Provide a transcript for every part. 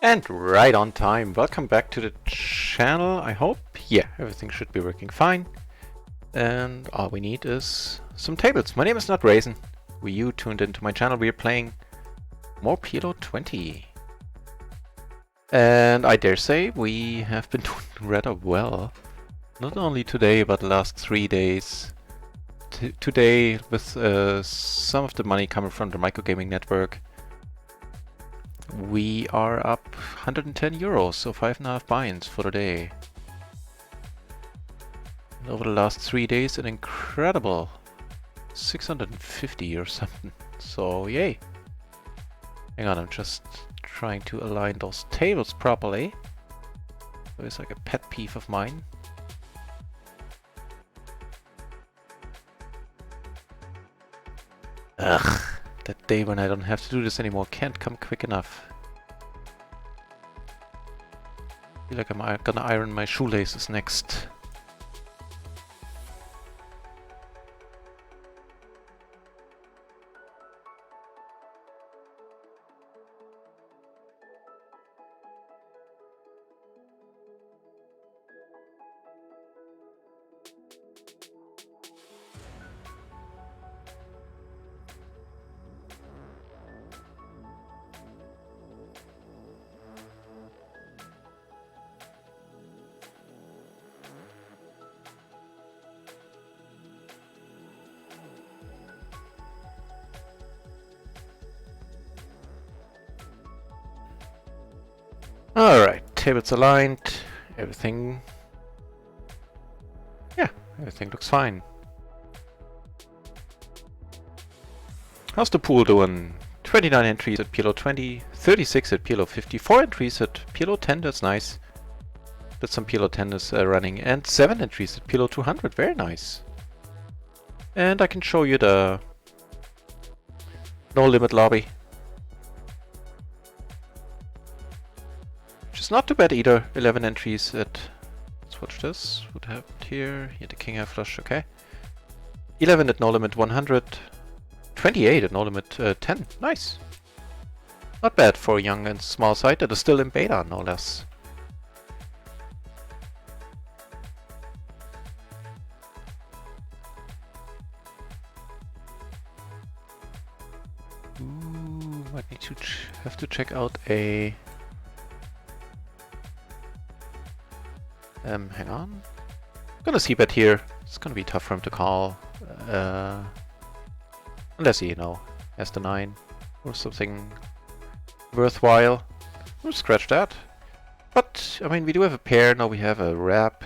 And right on time. Welcome back to the channel, I hope. Yeah, everything should be working fine. And all we need is some tables. My name is not Raisin. You tuned into my channel. We are playing more PLO 20. And I dare say we have been doing rather well. Not only today, but the last 3 days. Today, with some of the money coming from the microgaming network, we are up 110 euros, so 5.5 buy-ins for the day. And over the last 3 days, an incredible 650 or something. So yay! Hang on, I'm just trying to align those tables properly. It's like a pet peeve of mine. Ugh, that day when I don't have to do this anymore can't come quick enough. I feel like I'm gonna iron my shoelaces next. Alright, tables aligned, everything... Yeah, everything looks fine. How's the pool doing? 29 entries at PLO 20, 36 at PLO 50, 4 entries at PLO 10, that's nice. That's some PLO 10 is running, and 7 entries at PLO 200, very nice. And I can show you the no limit lobby. Which is not too bad either, 11 entries at let's watch this. What happened here? Here the king high flush, okay. 11 at no limit 100. 28 at no limit 10. Nice. Not bad for a young and small site that is still in beta, no less. Ooh, might need to have to check out a... hang on. Gonna see bet here. It's gonna be tough for him to call. Unless he, you know, has the 9 or something worthwhile. We'll scratch that. But, I mean, we do have a pair. Now we have a wrap.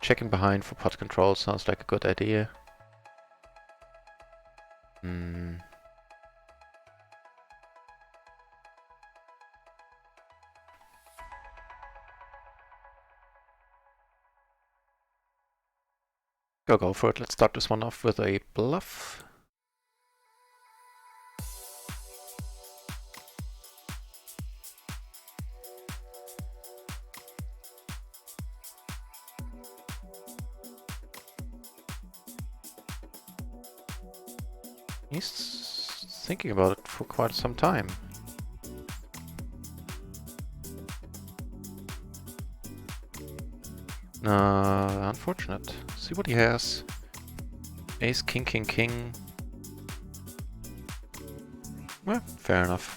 Checking behind for pot control sounds like a good idea. Go for it. Let's start this one off with a bluff. He's thinking about it for quite some time. Unfortunate. See what he has. Ace, king, king, king. Well, fair enough.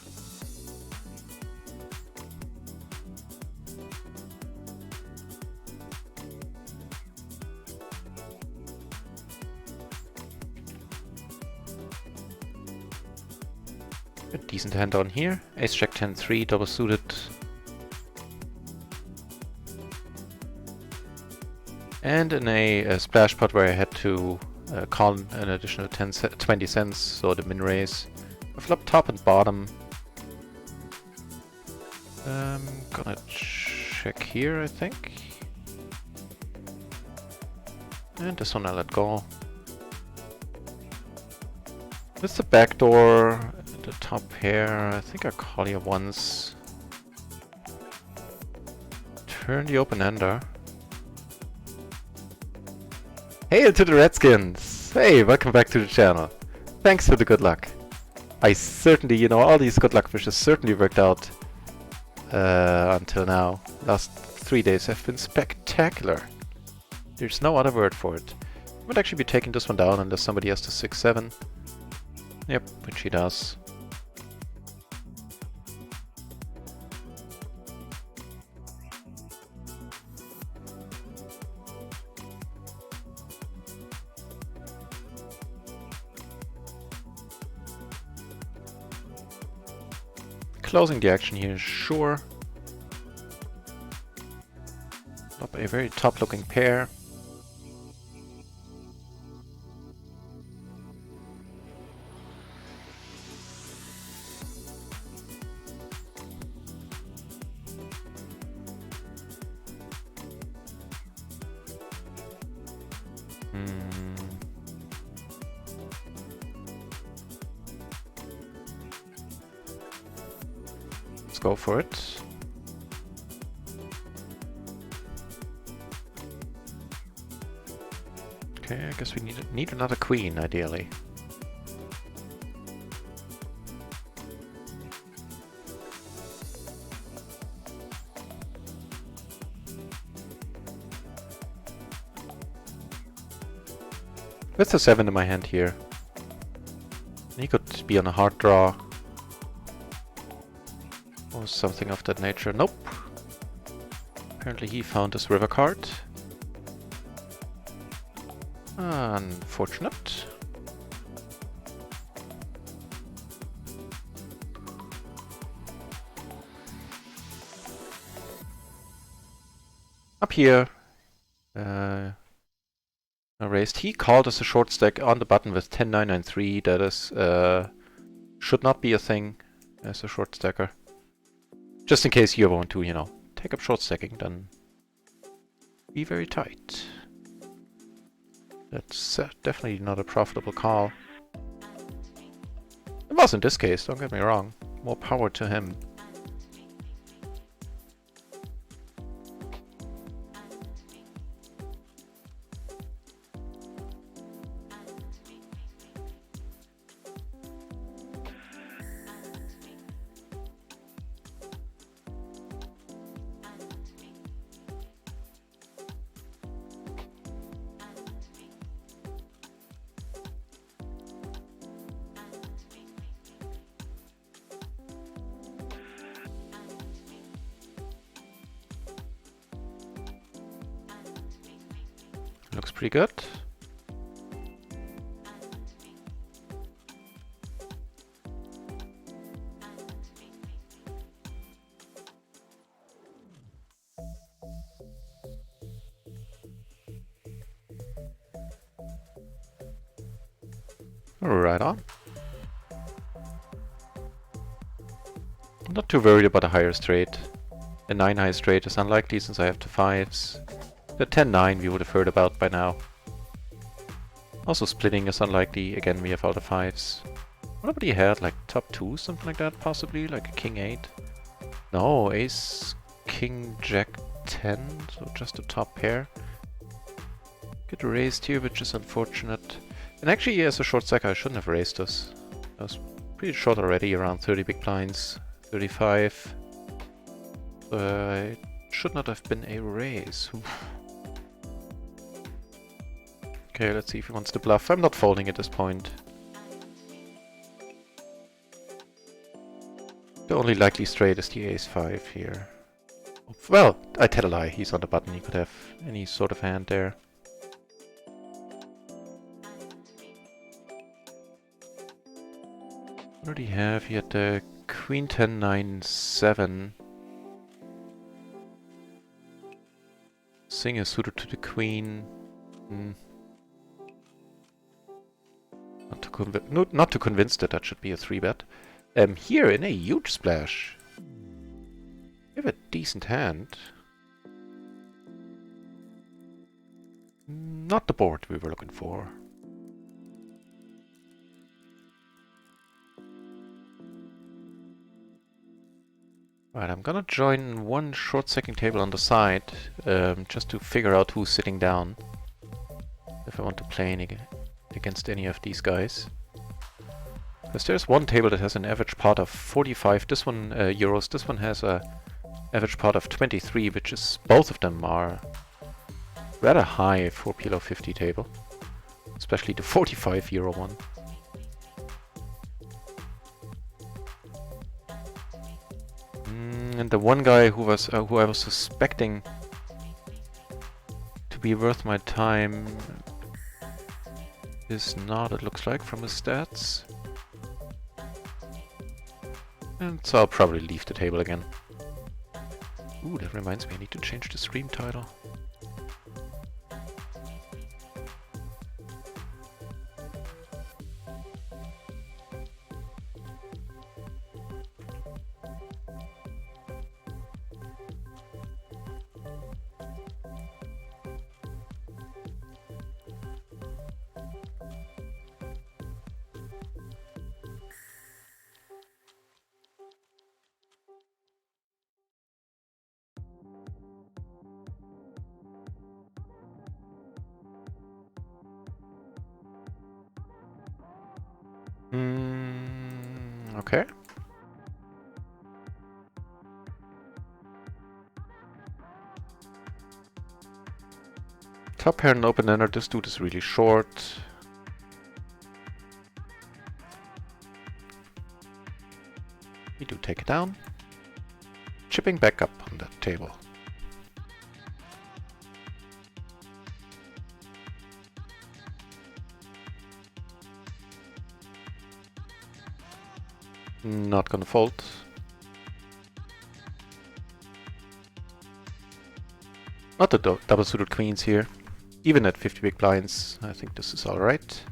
A decent hand on here. Ace, jack, 10, 3, double suited. And in a splash pot where I had to call an additional 20 cents, so the min raise. I flop top and bottom. Gonna check here, I think. And this one I let go. With the backdoor, the top pair, I think I call here once. Turn the open ender. Hail to the Redskins! Hey, welcome back to the channel. Thanks for the good luck. I certainly, you know, all these good luck wishes certainly worked out until now. Last 3 days have been spectacular. There's no other word for it. I would actually be taking this one down unless somebody has to 6-7. Yep, which he does. Closing the action here, sure. Up a very top-looking pair. Go for it. Okay, I guess we need another queen, ideally. With the 7 in my hand here. He could be on a hard draw. Or something of that nature. Nope. Apparently he found his river card. Unfortunate. Up here. Raised. He called us a short stack on the button with 10-9-9-3. That is should not be a thing as a short stacker. Just in case you want to, you know, take up short stacking, then be very tight. That's definitely not a profitable call. It was in this case, don't get me wrong. More power to him. Looks pretty good. Right on. I'm not too worried about a higher straight. A 9 high straight is unlikely since I have two 5s. The 10-9 we would have heard about by now. Also splitting is unlikely, again we have all the 5s. What about he had, like top 2, something like that possibly? Like a king 8? No, ace, king, jack 10, so just a top pair. Get raised here, which is unfortunate. And actually, as a short stack, I shouldn't have raised this. I was pretty short already, around 30 big blinds, 35. It should not have been a raise. Okay, let's see if he wants to bluff. I'm not folding at this point. The only likely straight is the ace-5 here. Well, I tell a lie, he's on the button, he could have any sort of hand there. What did he have? He had the queen 10, 9, 7. Sing is suited to the queen. Not too convinced that that should be a 3-bet. Here in a huge splash. We have a decent hand. Not the board we were looking for. Right, I'm gonna join one short second table on the side, just to figure out who's sitting down. If I want to play against any of these guys. Because there's one table that has an average pot of 45, this one euros, this one has a average pot of 23, which is, both of them are rather high for PLO 50 table. Especially the 45 euro one. And the one guy who I was suspecting to be worth my time is not, it looks like, from his stats. And so I'll probably leave the table again. Ooh, that reminds me, I need to change the stream title. Okay. Top pair and open ender, this dude is really short. We do take it down. Chipping back up on that table. Not gonna fold. Not the double suited queens here. Even at 50 big blinds, I think this is alright.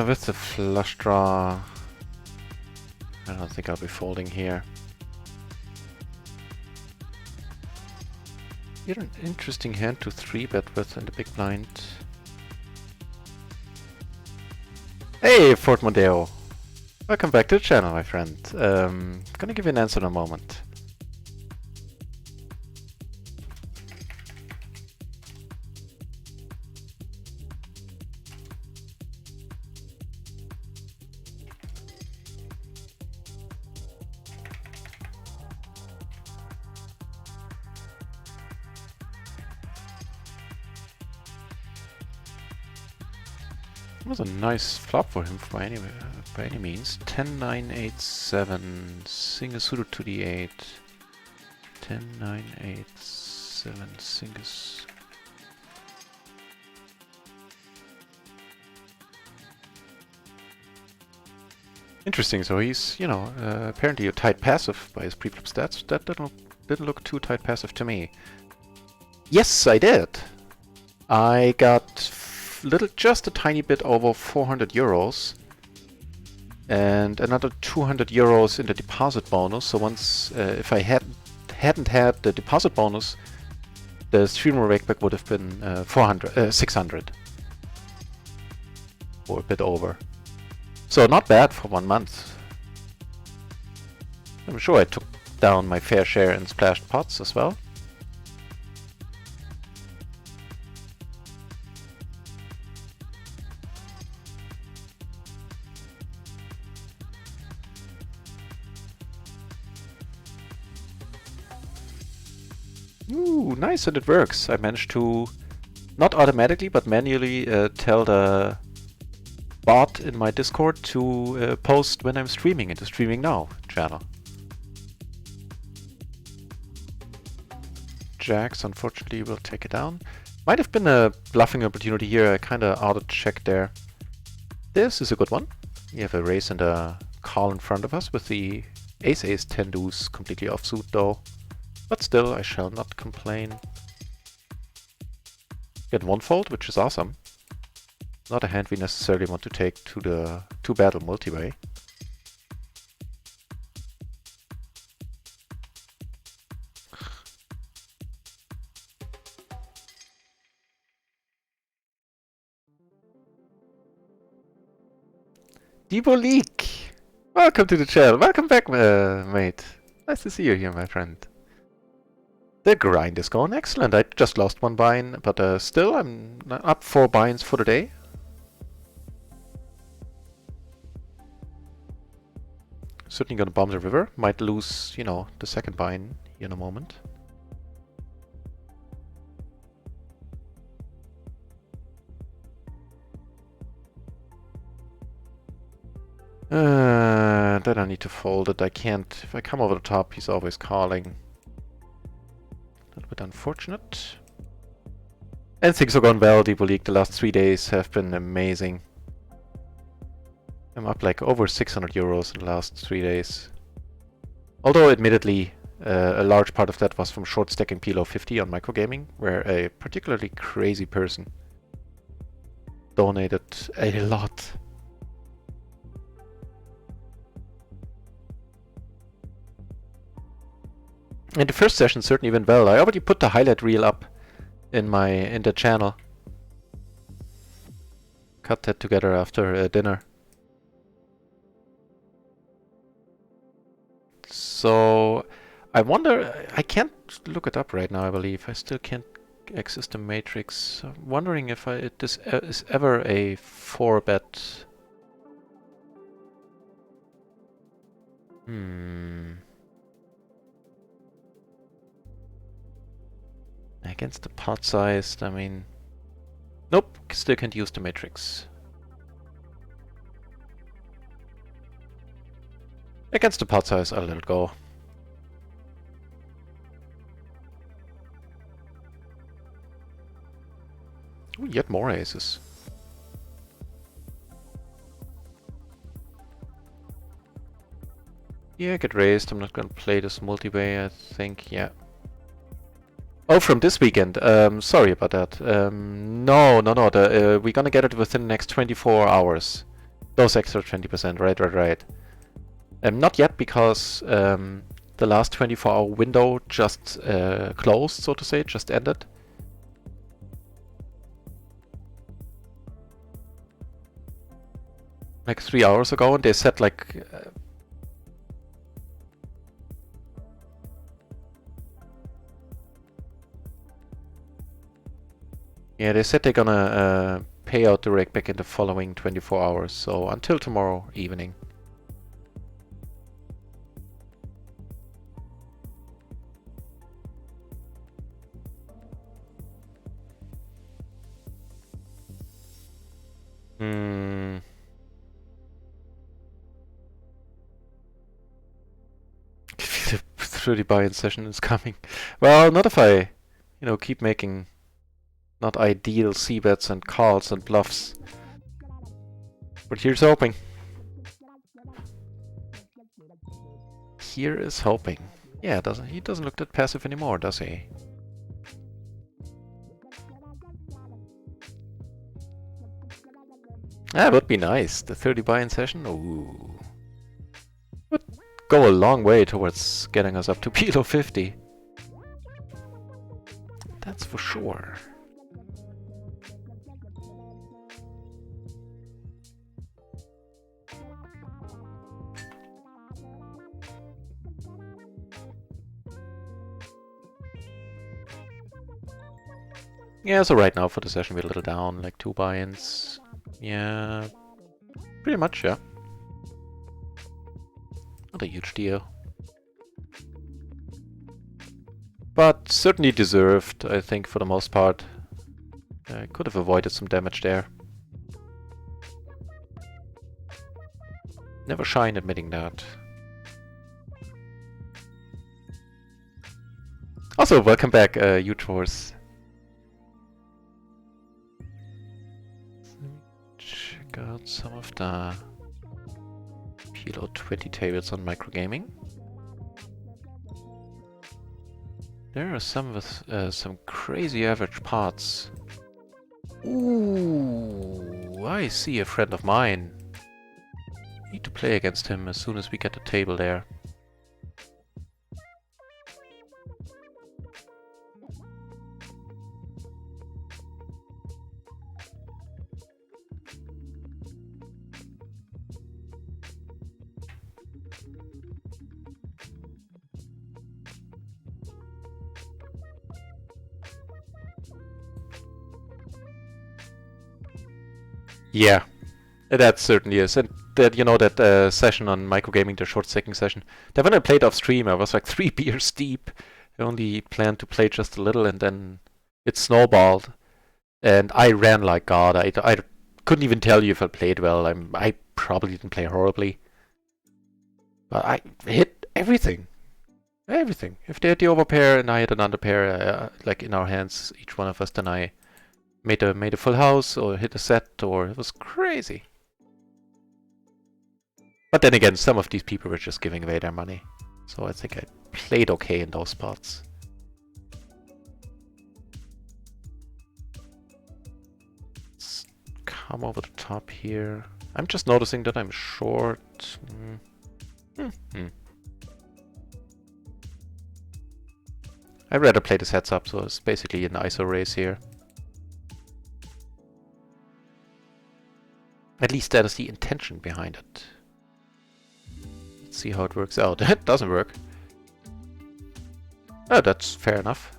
With the flush draw, I don't think I'll be folding here. You're an interesting hand to 3-bet with in the big blind. Hey, Fort Mondeo! Welcome back to the channel, my friend. Gonna give you an answer in a moment. was a nice flop for him by any means. 10-9-8-7, single suited to the 8. 10-9-8-7, single. Interesting, so he's, you know, apparently a tight passive by his preflop stats. That didn't look too tight passive to me. Yes, I did! I got just a tiny bit over 400 euros. And another 200 euros in the deposit bonus, so once, if I hadn't had the deposit bonus, the streamer rakeback would have been 600. Or a bit over. So not bad for 1 month. I'm sure I took down my fair share in splashed pots as well. Ooh, nice, and it works. I managed to, not automatically, but manually tell the bot in my Discord to post when I'm streaming in the Streaming Now channel. Jax, unfortunately, will take it down. Might have been a bluffing opportunity here. I kind of auto-checked there. This is a good one. We have a raise and a call in front of us with the ace-ace 10 deuce completely offsuit though. But still, I shall not complain. Get one fold, which is awesome. Not a hand we necessarily want to take to the two-battle multi-way. Leak! Welcome to the channel. Welcome back, mate. Nice to see you here, my friend. The grind is going excellent. I just lost one bind, but still I'm up 4 binds for the day. Certainly gonna bomb the river. Might lose, you know, the second bind in a moment. Then I need to fold it. I can't. If I come over the top, he's always calling. A little bit unfortunate. And things are going well, Deepo League. The last 3 days have been amazing. I'm up like over 600 euros in the last 3 days. Although, admittedly, a large part of that was from short stacking PLO 50 on microgaming, where a particularly crazy person donated a lot. And the first session certainly went well. I already put the highlight reel up in the channel. Cut that together after dinner. So I wonder, I can't look it up right now, I believe. I still can't access the matrix. I'm wondering if this is ever a 4-bet. Against the pot size, I mean... Nope, still can't use the matrix. Against the pot size, I'll let it go. Ooh, yet more aces. Yeah, get raised. I'm not gonna play this multi-way, I think, yeah. Oh, from this weekend. Sorry about that. No. We're gonna get it within the next 24 hours. Those extra 20%, right. Not yet, because the last 24-hour window just closed, so to say, just ended. Like 3 hours ago, and they said like... yeah, they said they're gonna pay out the rake back in the following 24 hours, so until tomorrow evening. 30 buy-in session is coming. Well, not if I, keep making not ideal c-bets and calls and bluffs. But here's hoping. Here is hoping. Yeah, he doesn't look that passive anymore, does he? That would be nice. The 30 buy-in session. Ooh. Would go a long way towards getting us up to PLO 50. That's for sure. Yeah, so right now for the session we're a little down, like 2 buy-ins. Yeah, pretty much, yeah. Not a huge deal. But certainly deserved, I think, for the most part. I could have avoided some damage there. Never shy in admitting that. Also, welcome back, huge horse. Check out some of the PLO 20 tables on microgaming. There are some with some crazy average pots. Ooh, I see a friend of mine. Need to play against him as soon as we get the table there. Yeah, that certainly is. And that, that session on microgaming, the short second session, that when I played off stream, I was like 3 beers deep. I only planned to play just a little, and then it snowballed. And I ran like God. I couldn't even tell you if I played well. I probably didn't play horribly. But I hit everything. Everything. If they had the overpair and I had an underpair, like in our hands, each one of us, then I made a full house or hit a set, or it was crazy. But then again, some of these people were just giving away their money, so I think I played okay in those spots. Let's come over the top here. I'm just noticing that I'm short. I'd rather play this heads up, so it's basically an ISO race here. At least that is the intention behind it. Let's see how it works out. It doesn't work. Oh, that's fair enough.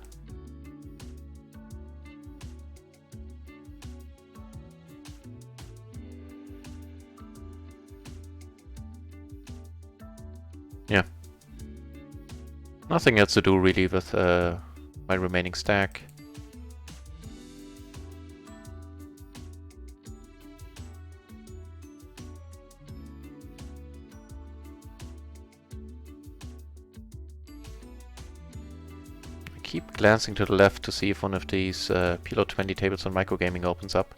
Yeah. Nothing else to do really with my remaining stack. Keep glancing to the left to see if one of these PLO 20 tables on microgaming opens up.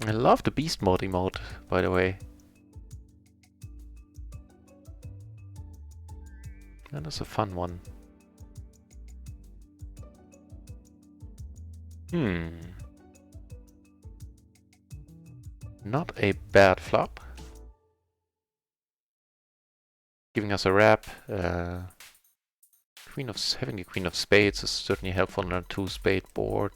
I love the beast mode emote, by the way. That is a fun one. Not a bad flop. Giving us a wrap. Having the Queen of Spades is certainly helpful on a 2-spade board.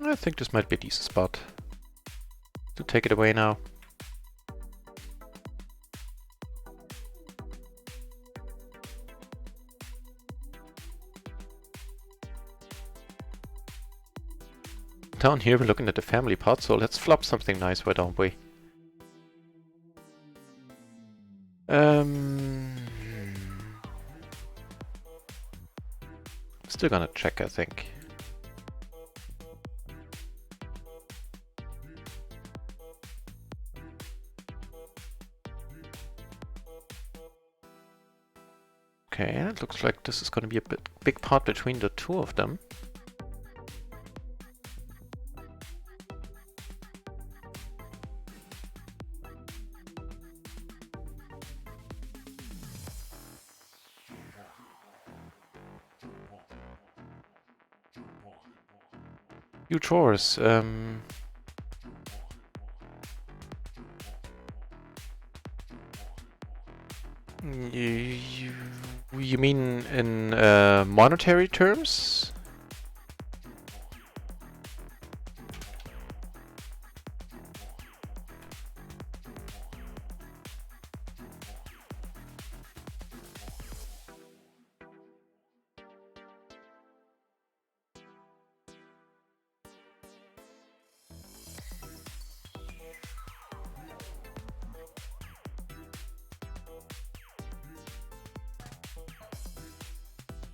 I think this might be a decent spot to take it away now. down here we're looking at the family pot, so let's flop something nice, why don't we? Still gonna check, I think. Okay, it looks like this is gonna be a big part between the two of them. Few chores. You mean in monetary terms?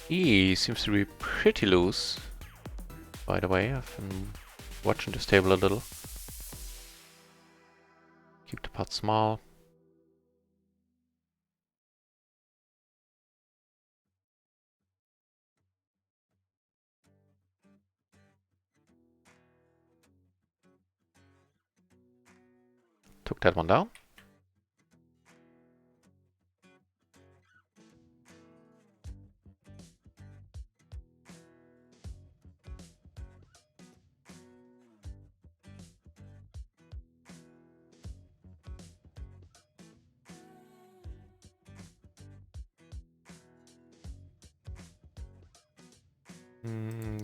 He seems to be pretty loose. By the way, I've been watching this table a little. Keep the pot small. Took that one down.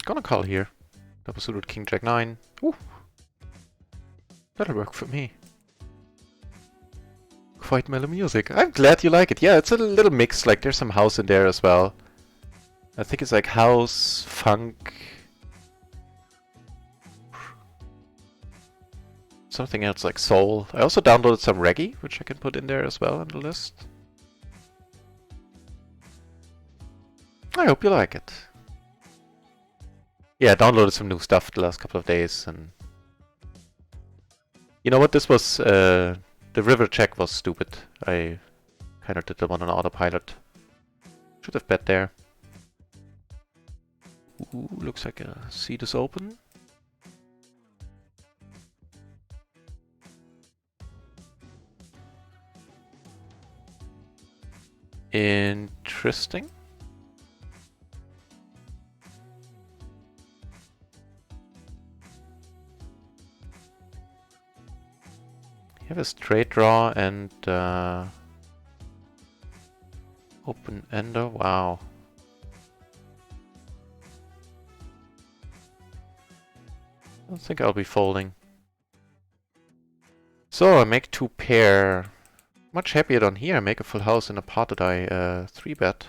Gonna call here. Double suited King Jack 9. Ooh. That'll work for me. Quite mellow music. I'm glad you like it. Yeah, it's a little mix. Like there's some house in there as well. I think it's like house, funk, something else like soul. I also downloaded some reggae, which I can put in there as well on the list. I hope you like it. Yeah, I downloaded some new stuff the last couple of days, and you know what? This was the river check was stupid. I kind of did the one on autopilot. Should have bet there. Ooh, looks like a seat is open. Interesting. You have a straight draw and open ender. Wow. I don't think I'll be folding. So I make 2 pair. Much happier down here. I make a full house in a pot that I 3-bet.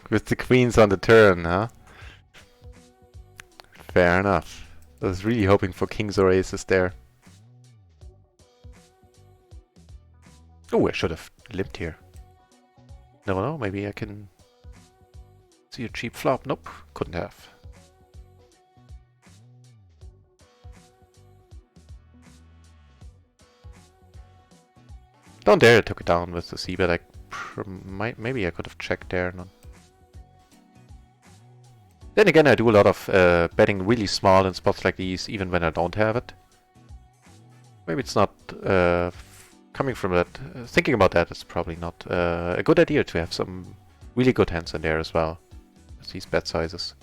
With the queens on the turn, huh? Fair enough. I was really hoping for kings or aces there. Oh, I should have limped here. Never know, maybe I can see a cheap flop. Nope, couldn't have. Don't dare I took it down with the c-bet. Maybe I could have checked there. No. Then again, I do a lot of betting really small in spots like these, even when I don't have it. Maybe it's not coming from that. Thinking about that is probably not a good idea to have some really good hands in there as well. With these bet sizes.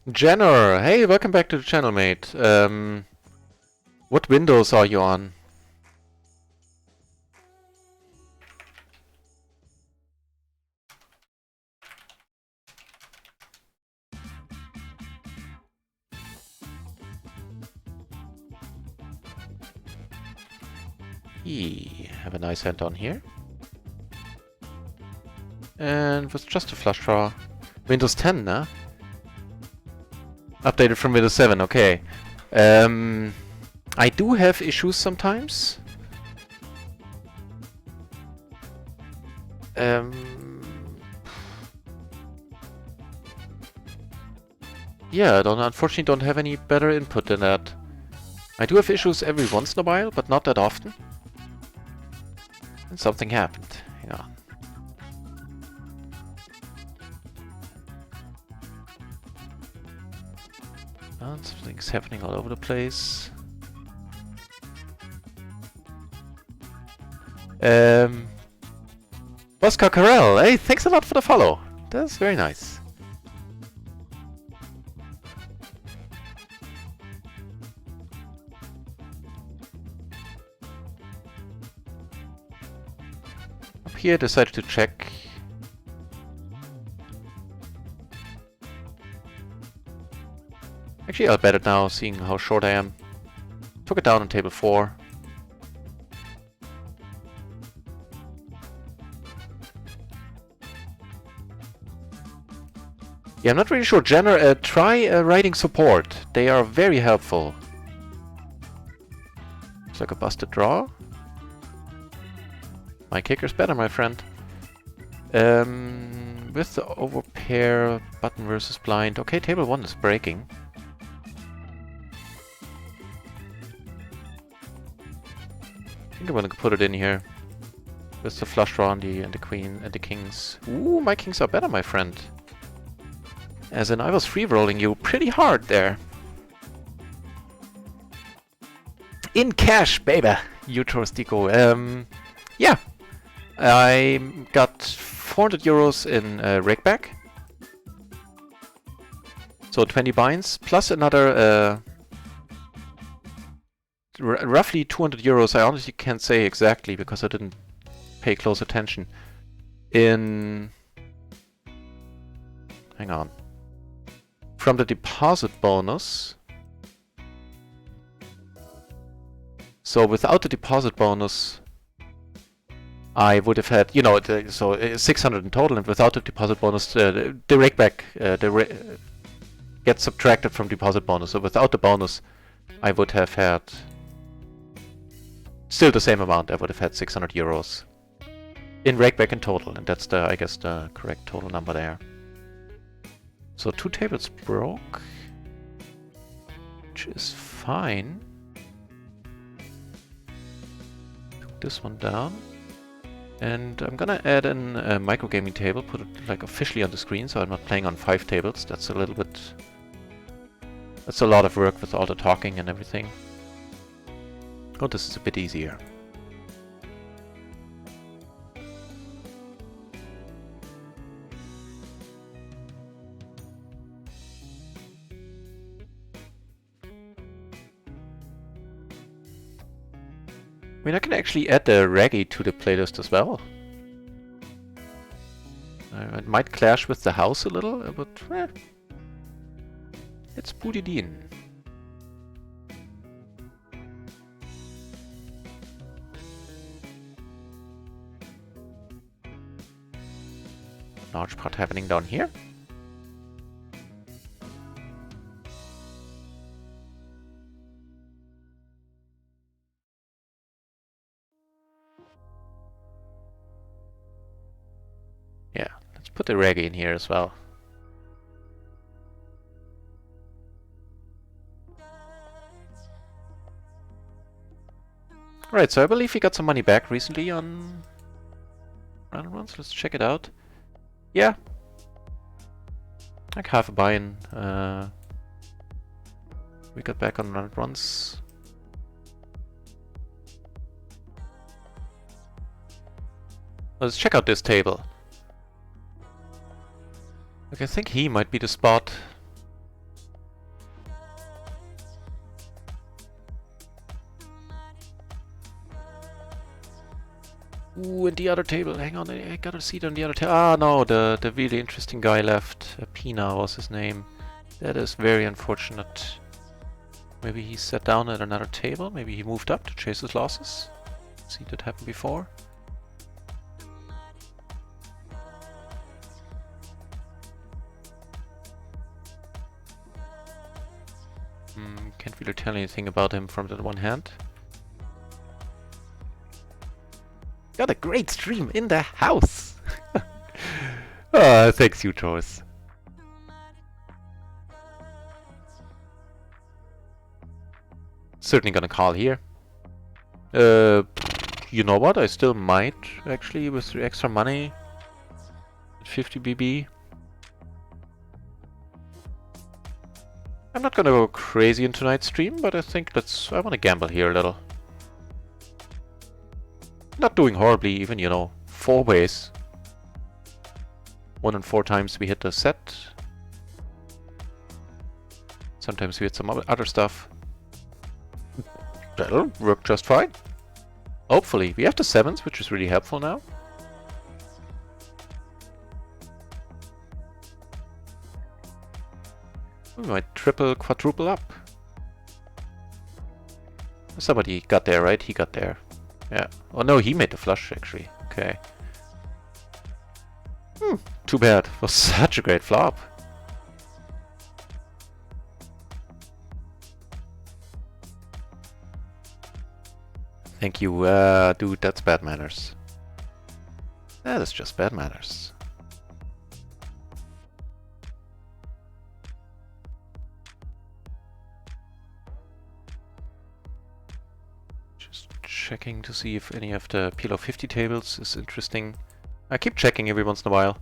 Jenner, hey, welcome back to the channel, mate. What windows are you on? Have a nice hand on here. And with just a flush draw. Windows 10, nah? Updated from Windows 7, okay. I do have issues sometimes. Yeah, I unfortunately don't have any better input than that. I do have issues every once in a while, but not that often. And something happened. Hang on. And something's happening all over the place. Oscar Carell, hey, thanks a lot for the follow. That's very nice. Up here, decided to check. Actually, I'll bet it now, seeing how short I am. Took it down on table 4. Yeah, I'm not really sure. Jenner, try writing support. They are very helpful. Looks like a busted draw. My kicker's better, my friend. With the overpair, button versus blind. Okay, table 1 is breaking. I think I'm gonna put it in here. With the flush draw and the queen and the kings. Ooh, my kings are better, my friend. As in, I was free-rolling you pretty hard there. In cash, baby! Utros Deco. Yeah. I got 400 euros in rakeback. So 20 binds, plus another roughly 200 euros. I honestly can't say exactly because I didn't pay close attention. Hang on. From the deposit bonus. So without the deposit bonus, I would have had, you know, so 600 in total, and without the deposit bonus, the rakeback gets subtracted from deposit bonus. So without the bonus, I would have had still the same amount. I would have had 600 euros in rakeback in total, and that's the, I guess, the correct total number there. So 2 tables broke, which is fine. Took this one down. And I'm gonna add in a microgaming table, put it like officially on the screen, so I'm not playing on 5 tables. That's a little bit... That's a lot of work with all the talking and everything. Oh, this is a bit easier. I mean, I can actually add the reggae to the playlist as well. It might clash with the house a little, but it's Booty Dean. Large part happening down here. Yeah, let's put the reggae in here as well. Right, so I believe he got some money back recently on run runs. Let's check it out. Yeah, like half a buy-in. We got back on run runs. Let's check out this table. Like, I think he might be the spot. Ooh, and the other table. Hang on, I got a seat on the other table. Ah, no, the really interesting guy left. Pina was his name. That is very unfortunate. Maybe he sat down at another table. Maybe he moved up to chase his losses. See, that happened before. Can't really tell anything about him from that one hand. Got a great stream in the house! Thanks you, Joyce. Certainly gonna call here. You know what? I still might, actually, with the extra money. 50 BB. I'm not gonna go crazy in tonight's stream, but I think I wanna gamble here a little. Not doing horribly, even, you know, 4 ways. 1 and 4 times we hit the set. Sometimes we hit some other stuff. That'll work just fine. Hopefully. We have the 7s, which is really helpful now. We might triple, quadruple up. Somebody got there, right? He got there. Yeah. Oh no, he made the flush, actually. Okay. Too bad. It was such a great flop. Thank you, dude, that's bad manners. That is just bad manners. Just checking to see if any of the PLO 50 tables is interesting. I keep checking every once in a while.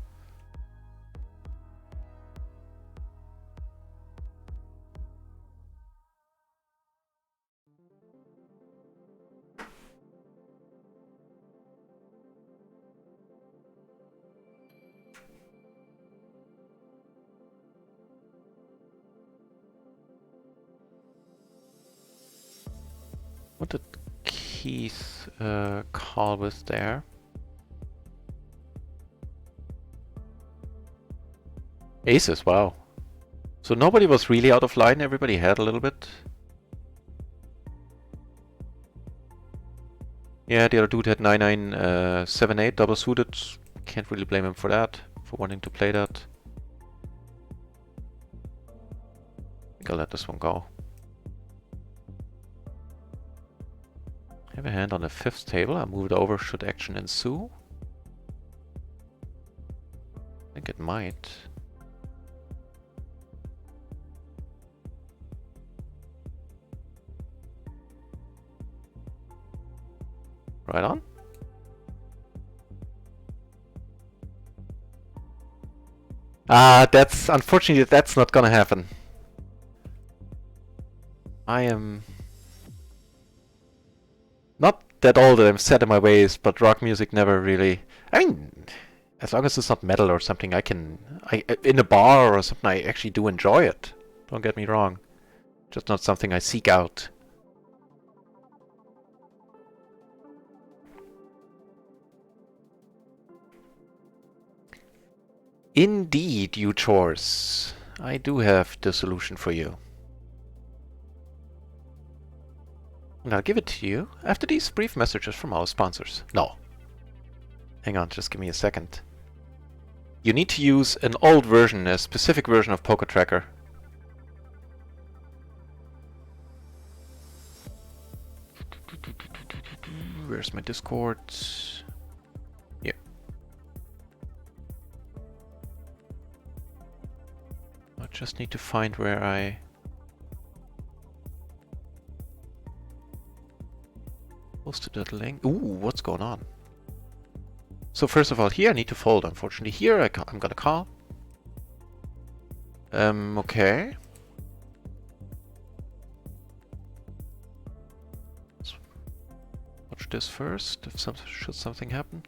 What did Keith call with there? Aces, wow. So nobody was really out of line, everybody had a little bit. Yeah, the other dude had 9-9, 7-8, double suited. Can't really blame him for that, for wanting to play that. I think I'll let this one go. I have a hand on the 5th table. I'll move it over should action ensue. I think it might. Right on. That's unfortunately that's not gonna happen. I am not that old that I'm set in my ways, but rock music never really. I mean, as long as it's not metal or something, in a bar or something, I actually do enjoy it. Don't get me wrong. Just not something I seek out. Indeed, you chores. I do have the solution for you. And I'll give it to you after these brief messages from our sponsors. No. Hang on, just give me a second. You need to use an old version, a specific version of Poker Tracker. Where's my Discord? Yeah. I just need to find where I posted that link. Ooh, what's going on? So first of all, here I need to fold, unfortunately. Here I'm gonna call. Okay. Let's watch this first. If should something happen,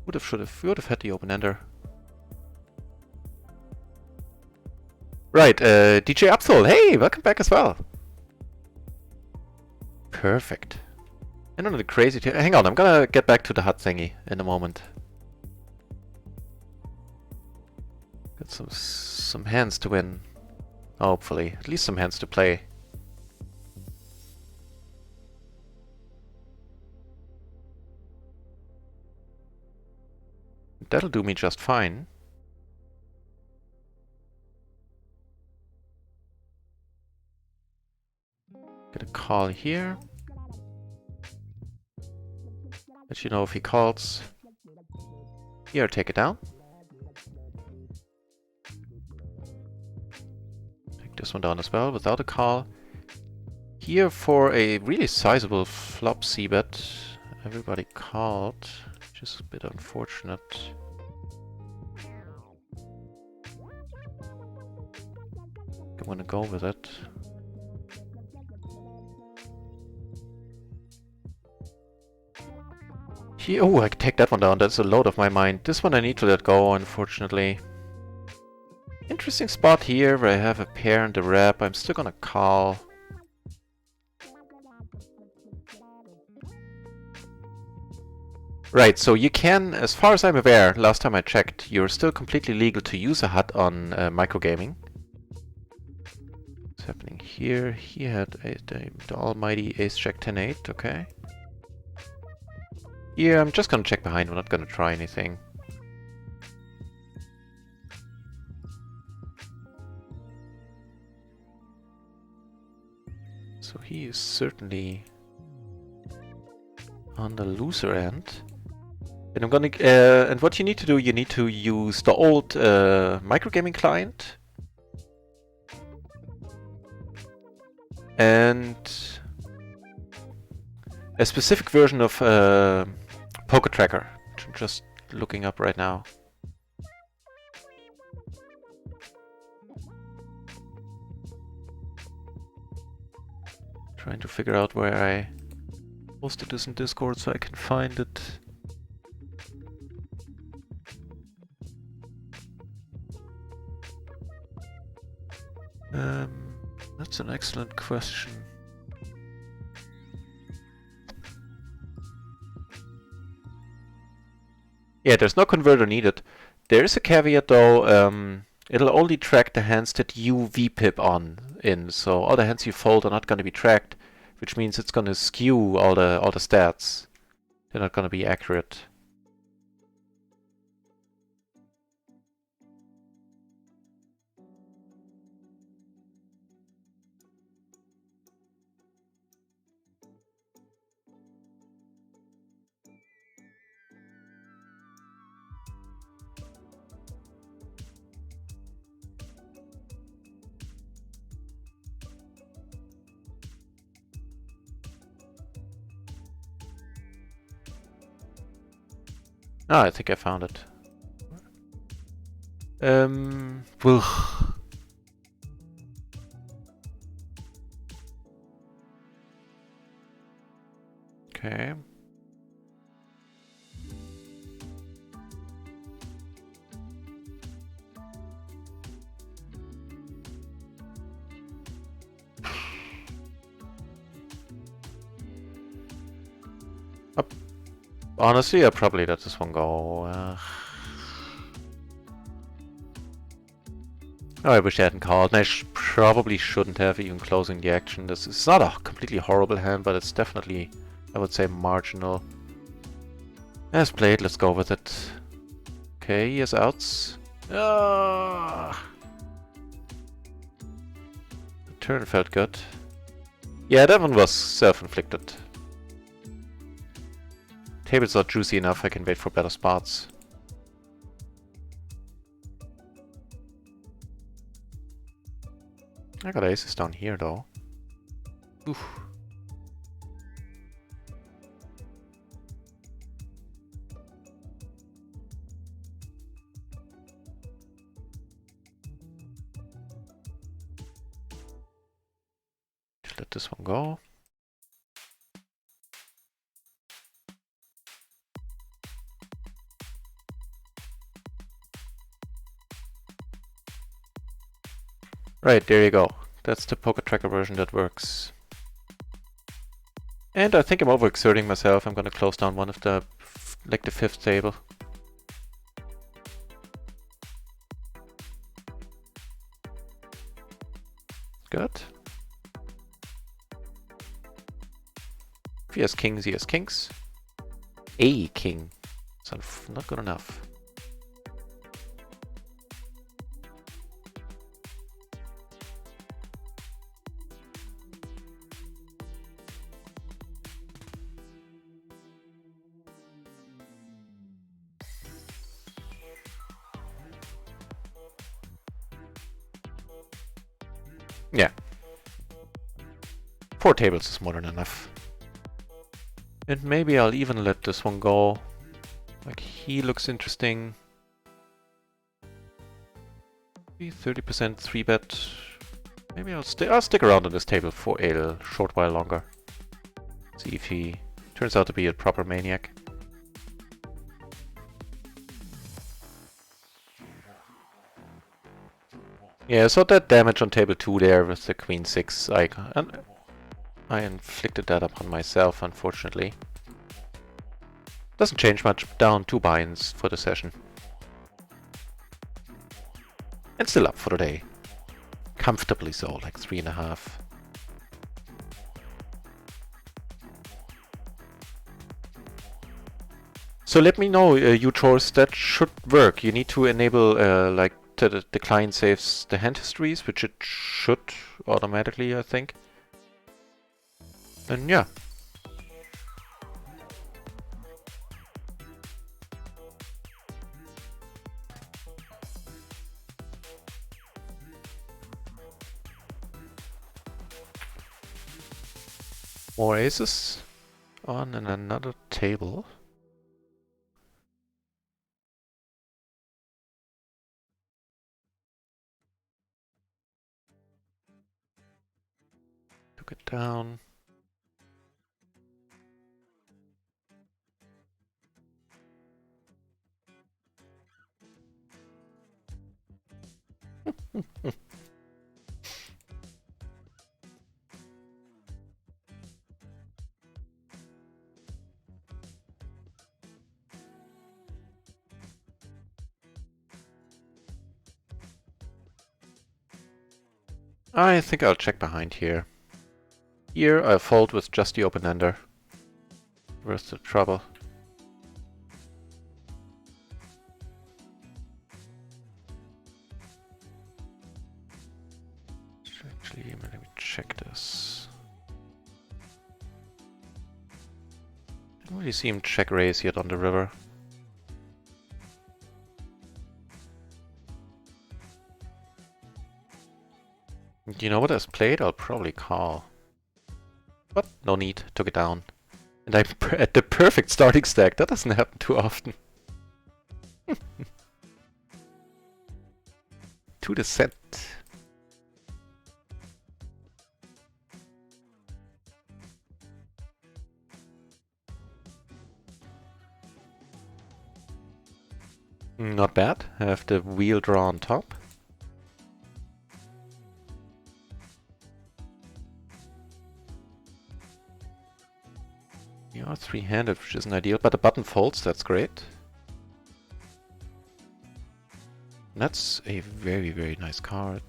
would have had the open ender. Right, DJ Absol, hey, welcome back as well. Perfect. And on the crazy hang on, I'm gonna get back to the hut thingy in a moment. Got some hands to win. Hopefully. At least some hands to play. That'll do me just fine. Get a call here. Let you know if he calls. Here, take it down. Take this one down as well without a call. Here for a really sizable flop c-bet. Everybody called. Just a bit unfortunate. I'm gonna go with it. Here, oh, I can take that one down. That's a load of my mind. This one I need to let go, unfortunately. Interesting spot here where I have a pair and a rep. I'm still gonna call. Right, so you can, as far as I'm aware, last time I checked, you're still completely legal to use a hut on microgaming. What's happening here? He had the almighty ace-jack 10-8, okay. Yeah, I'm just gonna check behind, we're not gonna try anything. So he is certainly on the loser end. And I'm gonna and what you need to do, you need to use the old microgaming client and a specific version of Poker Tracker, which I'm just looking up right now. Trying to figure out where I posted this in Discord so I can find it. That's an excellent question. Yeah, there's no converter needed. There is a caveat though, it'll only track the hands that you VPIP on in, so all the hands you fold are not going to be tracked, which means it's going to skew all the stats. They're not going to be accurate. Ah, I think I found it. Okay. Honestly, I probably let this one go. Oh, I wish I hadn't called, and I probably shouldn't have, even closing the action. This is not a completely horrible hand, but it's definitely, I would say, marginal. As played, let's go with it. Okay, he has outs. The turn felt good. Yeah, that one was self-inflicted. Table's not juicy enough, I can wait for better spots. I got aces down here though. Oof. Just let this one go. Right, there you go. That's the Poker Tracker version that works. And I think I'm overexerting myself. I'm gonna close down one of the, like the fifth table. Good. If he has kings, he has kings. A king. It's not good enough. Yeah. 4 tables is more than enough. And maybe I'll even let this one go. Like, he looks interesting. 30% 3-bet. Maybe I'll stick around on this table for a short while longer. See if he turns out to be a proper maniac. Yeah, so that damage on table 2 there with the queen 6 icon. I inflicted that upon myself, unfortunately. Doesn't change much, down 2 buy-ins for the session. And still up for the day. Comfortably so, like 3.5. So let me know, you Chors, that should work. You need to enable, like, the client saves the hand histories, which it should automatically, I think. And yeah. More aces on another table. Took it down. I think I'll check behind here. Here I'll fold with just the open-ender. Where's the trouble? Actually, let me check this. Didn't really see him check raise yet on the river. You know what I've played? I'll probably call. But no need, took it down. And I'm at the perfect starting stack. That doesn't happen too often. To the set. Not bad. I have the wheel draw on top. Yeah, 3-handed, which isn't ideal, but the button folds, that's great. That's a very, very nice card.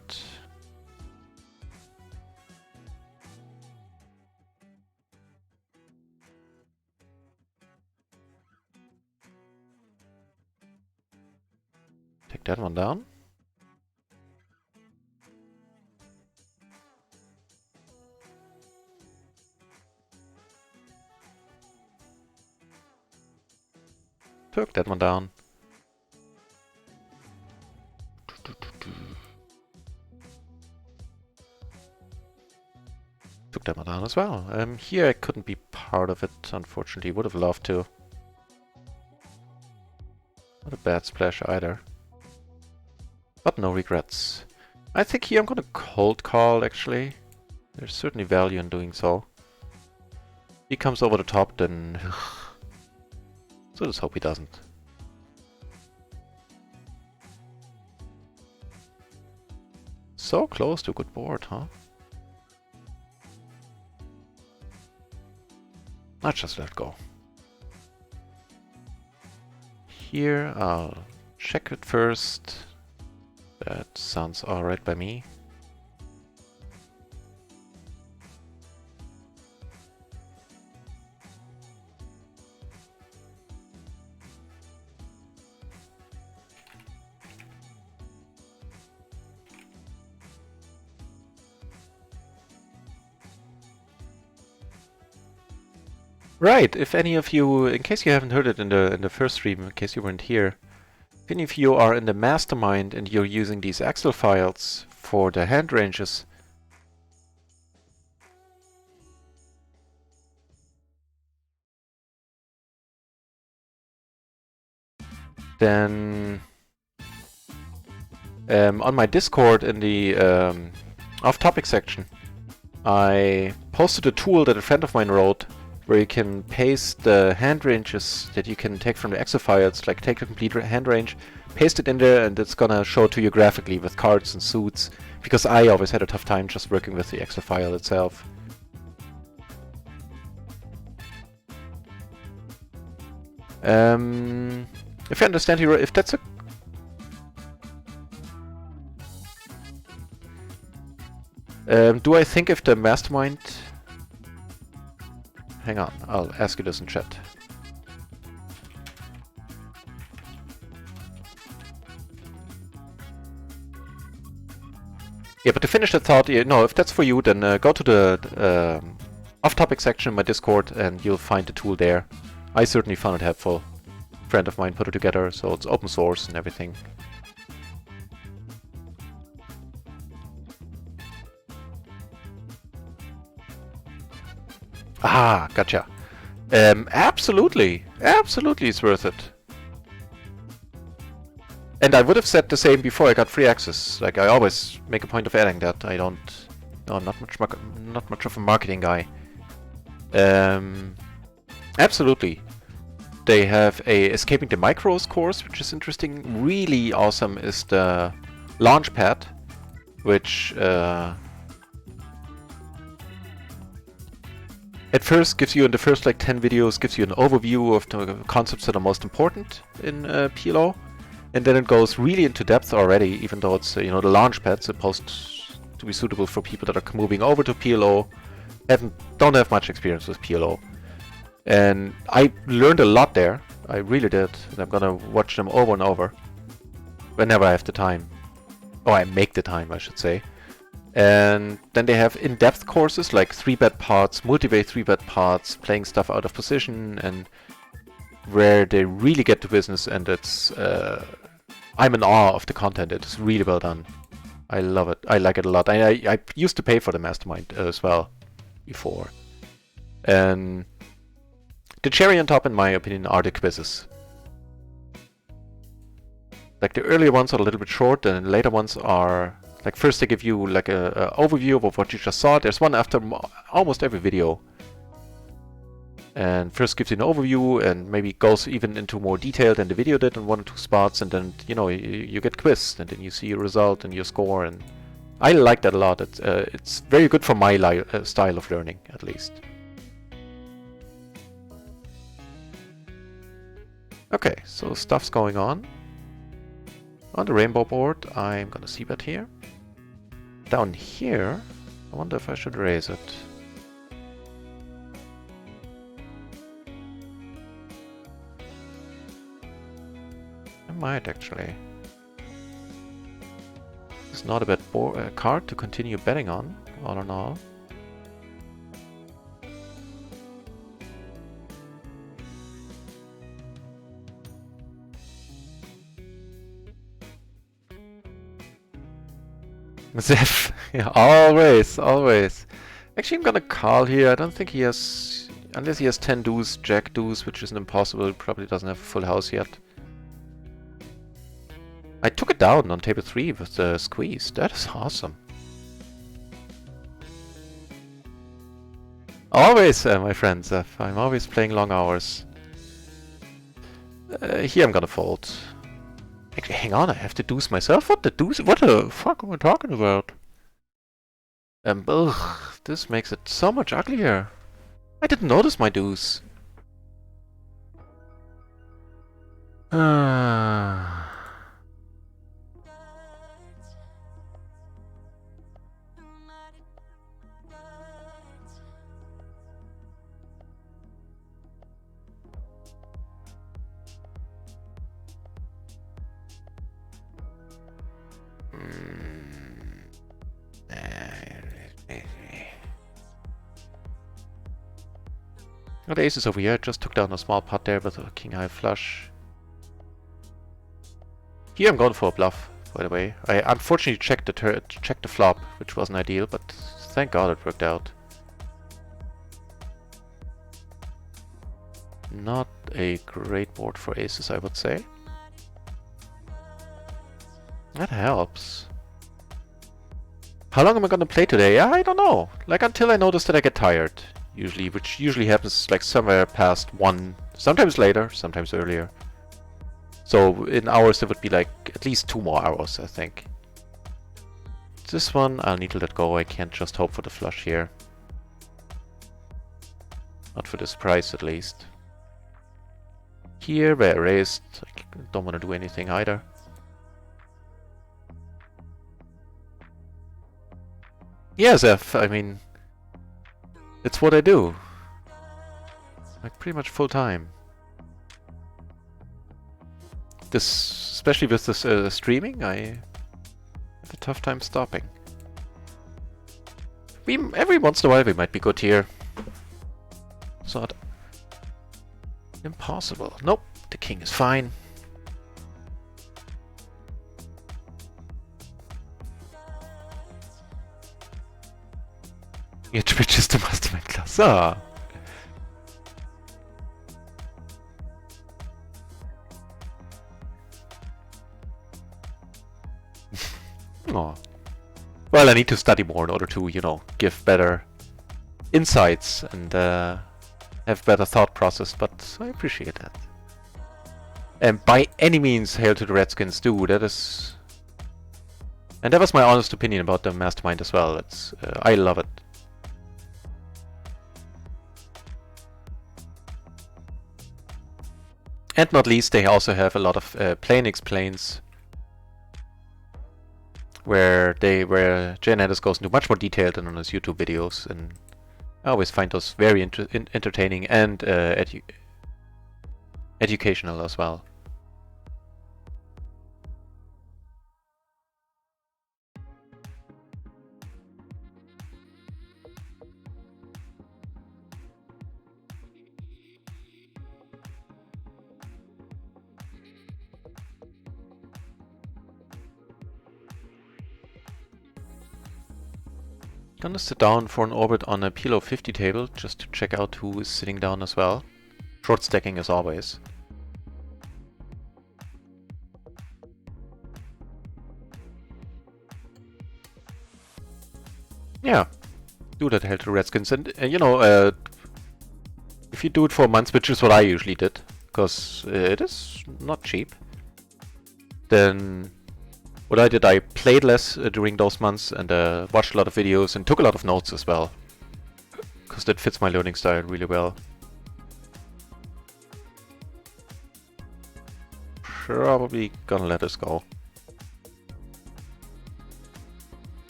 Take that one down. Took that one down. Took that one down as well. Here I couldn't be part of it, unfortunately. Would have loved to. Not a bad splash either. But no regrets. I think here I'm gonna cold call, actually. There's certainly value in doing so. If he comes over the top, then... so let's hope he doesn't. So close to a good board, huh? Let's just let go. Here, I'll check it first. That sounds alright by me. Right, if any of you, in case you haven't heard it in the first stream, in case you weren't here, if any of you are in the mastermind and you're using these Excel files for the hand ranges, then on my Discord in the off-topic section, I posted a tool that a friend of mine wrote where you can paste the hand ranges that you can take from the Excel files, like take the complete hand range, paste it in there, and it's gonna show it to you graphically with cards and suits, because I always had a tough time just working with the Excel file itself. If I understand you, if that's a... do I think if the mastermind... Hang on, I'll ask you this in chat. Yeah, but to finish that thought, no, if that's for you, then go to the off-topic section in my Discord and you'll find the tool there. I certainly found it helpful. A friend of mine put it together, so it's open source and everything. Ah, gotcha. Absolutely. Absolutely it's worth it. And I would have said the same before I got free access. Like, I always make a point of adding that. I don't... No, I'm not much of a marketing guy. Absolutely. They have a Escaping the Micros course, which is interesting. Really awesome is the Launchpad, which... at first gives you, in the first like 10 videos, gives you an overview of the concepts that are most important in PLO, and then it goes really into depth already, even though it's, you know, the Launchpad supposed to be suitable for people that are moving over to PLO, don't have much experience with PLO. And I learned a lot there, I really did, and I'm gonna watch them over and over, whenever I have the time. Or I make the time, I should say. And then they have in-depth courses like 3-bet parts, multi-way 3-bet parts, playing stuff out of position, and where they really get to business, and it's... I'm in awe of the content, it's really well done. I love it, I like it a lot. I used to pay for the Mastermind as well, before. And the cherry on top, in my opinion, are the quizzes. Like, the earlier ones are a little bit short, and the later ones are... Like, first they give you like a overview of what you just saw. There's one after almost every video. And first gives you an overview and maybe goes even into more detail than the video did in one or two spots. And then, you know, you get quizzed and then you see your result and your score. And I like that a lot. It's very good for my style of learning, at least. Okay, so stuff's going on. On the rainbow board, I'm gonna c-bet here. Down here, I wonder if I should raise it. I might actually. It's not a bad card to continue betting on, all in all. Zeph, yeah, always, always. Actually, I'm gonna call here. I don't think he has, unless he has 10 deuce, jack deuce, which isn't impossible. Probably doesn't have a full house yet. I took it down on table 3 with the squeeze. That is awesome. Always, my friend Zeph. I'm always playing long hours. Here I'm gonna fold. Actually, hang on, I have to deuce myself? What the deuce? What the fuck am I talking about? Ugh, this makes it so much uglier. I didn't notice my deuce. Ah. Oh, the ace is over here. Just took down a small pot there with a king high flush. Here I'm going for a bluff, by the way. I unfortunately checked the flop, which wasn't ideal, but thank God it worked out. Not a great board for aces, I would say. That helps. How long am I gonna play today? I don't know. Like until I notice that I get tired, usually, which usually happens like somewhere past 1, sometimes later, sometimes earlier. So in hours it would be like at least 2 more hours, I think. This one I'll need to let go. I can't just hope for the flush here. Not for this price at least. Here where I raised, I don't want to do anything either. Yeah, Zeph, I mean, it's what I do. Like pretty much full time. This, especially with this streaming, I have a tough time stopping. Every once in a while we might be good here. It's not impossible. Nope, the king is fine. Yeah, Twitch is the mastermind class. Ah. Oh. Well, I need to study more in order to, you know, give better insights and have better thought process, but I appreciate that. And by any means, hail to the Redskins too. That is... And that was my honest opinion about the mastermind as well. It's I love it. And not least, they also have a lot of play and explains, where Jay Hernandez goes into much more detail than on his YouTube videos, and I always find those very entertaining and educational as well. Gonna sit down for an orbit on a PLO 50 table just to check out who is sitting down as well. Short stacking as always. Yeah, do that, Hail to Redskins. And you know, if you do it for months, which is what I usually did, because it is not cheap, then what I did, I played less during those months and watched a lot of videos and took a lot of notes as well, because that fits my learning style really well. Probably gonna let this go.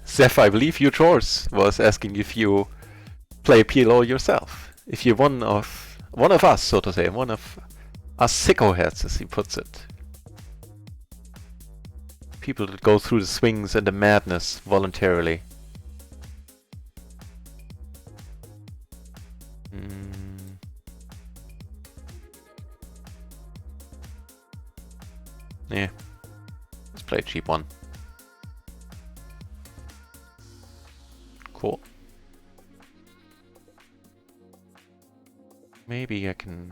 Zeph, I believe your chores was asking if you play PLO yourself. If you're one of us, so to say, one of us sicko heads, as he puts it. People that go through the swings and the madness voluntarily. Yeah. Let's play a cheap one. Cool. Maybe I can...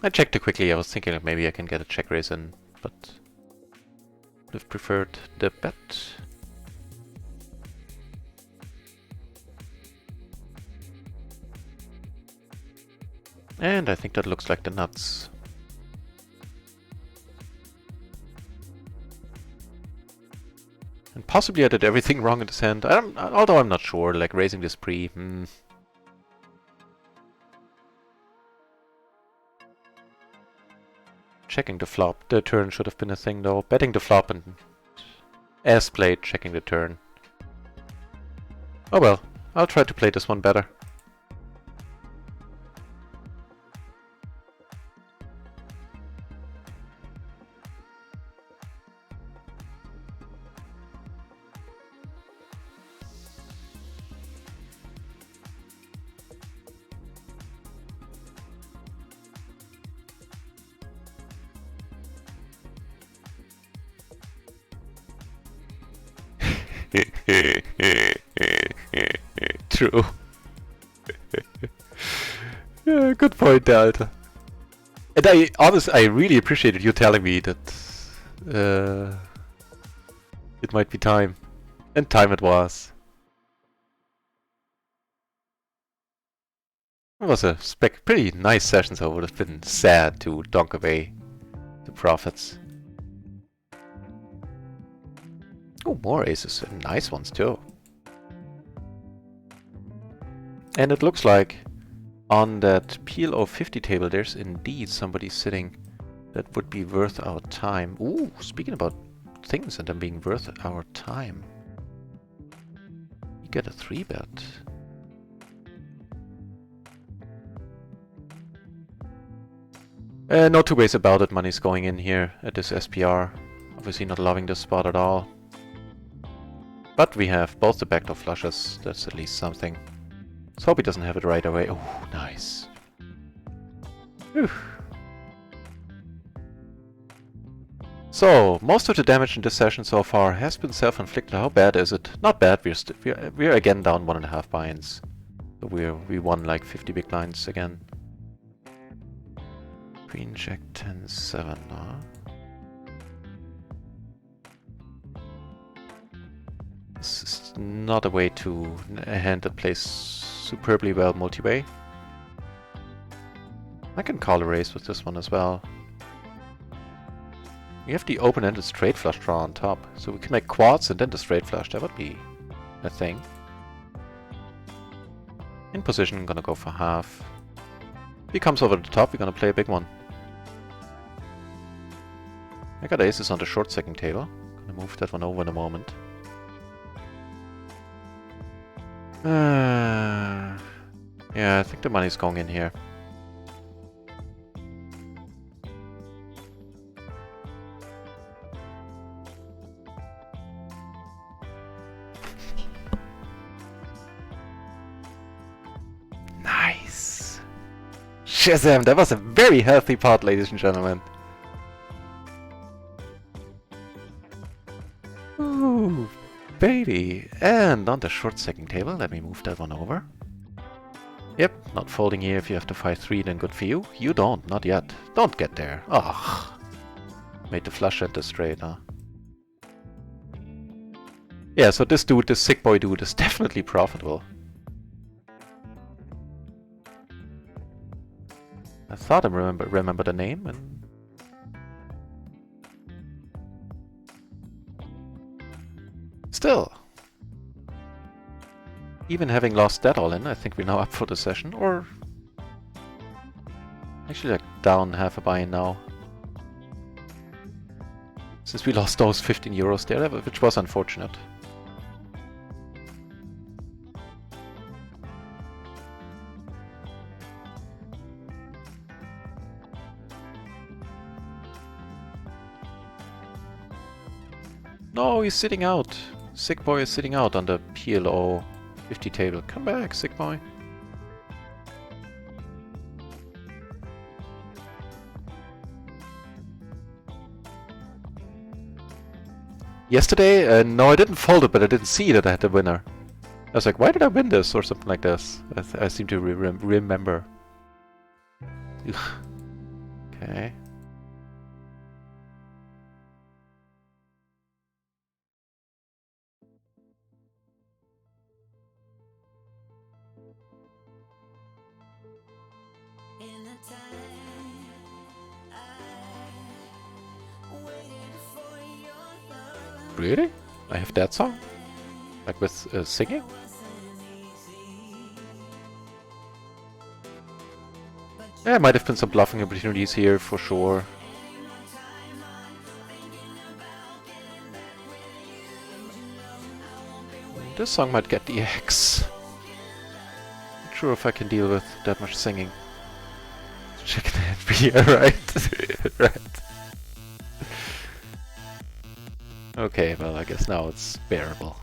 I checked it quickly. I was thinking that maybe I can get a check raise in, but would have preferred the bet. And I think that looks like the nuts. And possibly I did everything wrong in this hand. Although I'm not sure, like raising this pre. Checking the flop. The turn should have been a thing though. Betting the flop and as played, checking the turn. Oh well, I'll try to play this one better. True. Yeah, good point, Alter. And I really appreciated you telling me that it might be time. And time it was. It was a pretty nice session, so it would have been sad to donk away the profits. Oh, more aces, and nice ones too. And it looks like on that PLO 50 table there's indeed somebody sitting that would be worth our time. Ooh, speaking about things and them being worth our time. You get a 3-bet. No two ways about it, money's going in here at this SPR. Obviously not loving this spot at all. But we have both the backdoor flushes, that's at least something. Let's hope he doesn't have it right away. Oh, nice. Whew. So, most of the damage in this session so far has been self-inflicted. How bad is it? Not bad, we're again down 1.5 buy-ins. So we won like 50 big blinds again. Queen, Jack, 10, 7, huh? This is not a way to a hand that plays superbly well multi-way. I can call a raise with this one as well. We have the open-ended straight flush draw on top, so we can make quads and then the straight flush. That would be a thing. In position, I'm gonna go for half. If he comes over the top, we're gonna play a big one. I got aces on the short second table. Gonna move that one over in a moment. Yeah, I think the money's going in here. Nice! Shazam! That was a very healthy pot, ladies and gentlemen. Ooh, baby! And on the short second table, let me move that one over. Yep, not folding here. If you have to 5-3, then good for you. You don't, not yet. Don't get there. Ugh. Made the flush and the straight, huh? Yeah, so this dude, this sick boy dude, is definitely profitable. I thought I remember the name, and still. Even having lost that all in, I think we're now up for the session, or actually like down half a buy-in now. Since we lost those 15 euros there, which was unfortunate. No, he's sitting out. Sick boy is sitting out on the PLO 50 table. Come back, sick boy. Yesterday, no, I didn't fold it, but I didn't see that I had the winner. I was like, why did I win this? Or something like this. I seem to remember. Ugh. Okay. In a Really? I have that song? Like with singing? Yeah, might have been some bluffing opportunities here for sure. This song might get the X. Not sure if I can deal with that much singing. Chicken and beer, right? Right. Okay, well, I guess now it's bearable.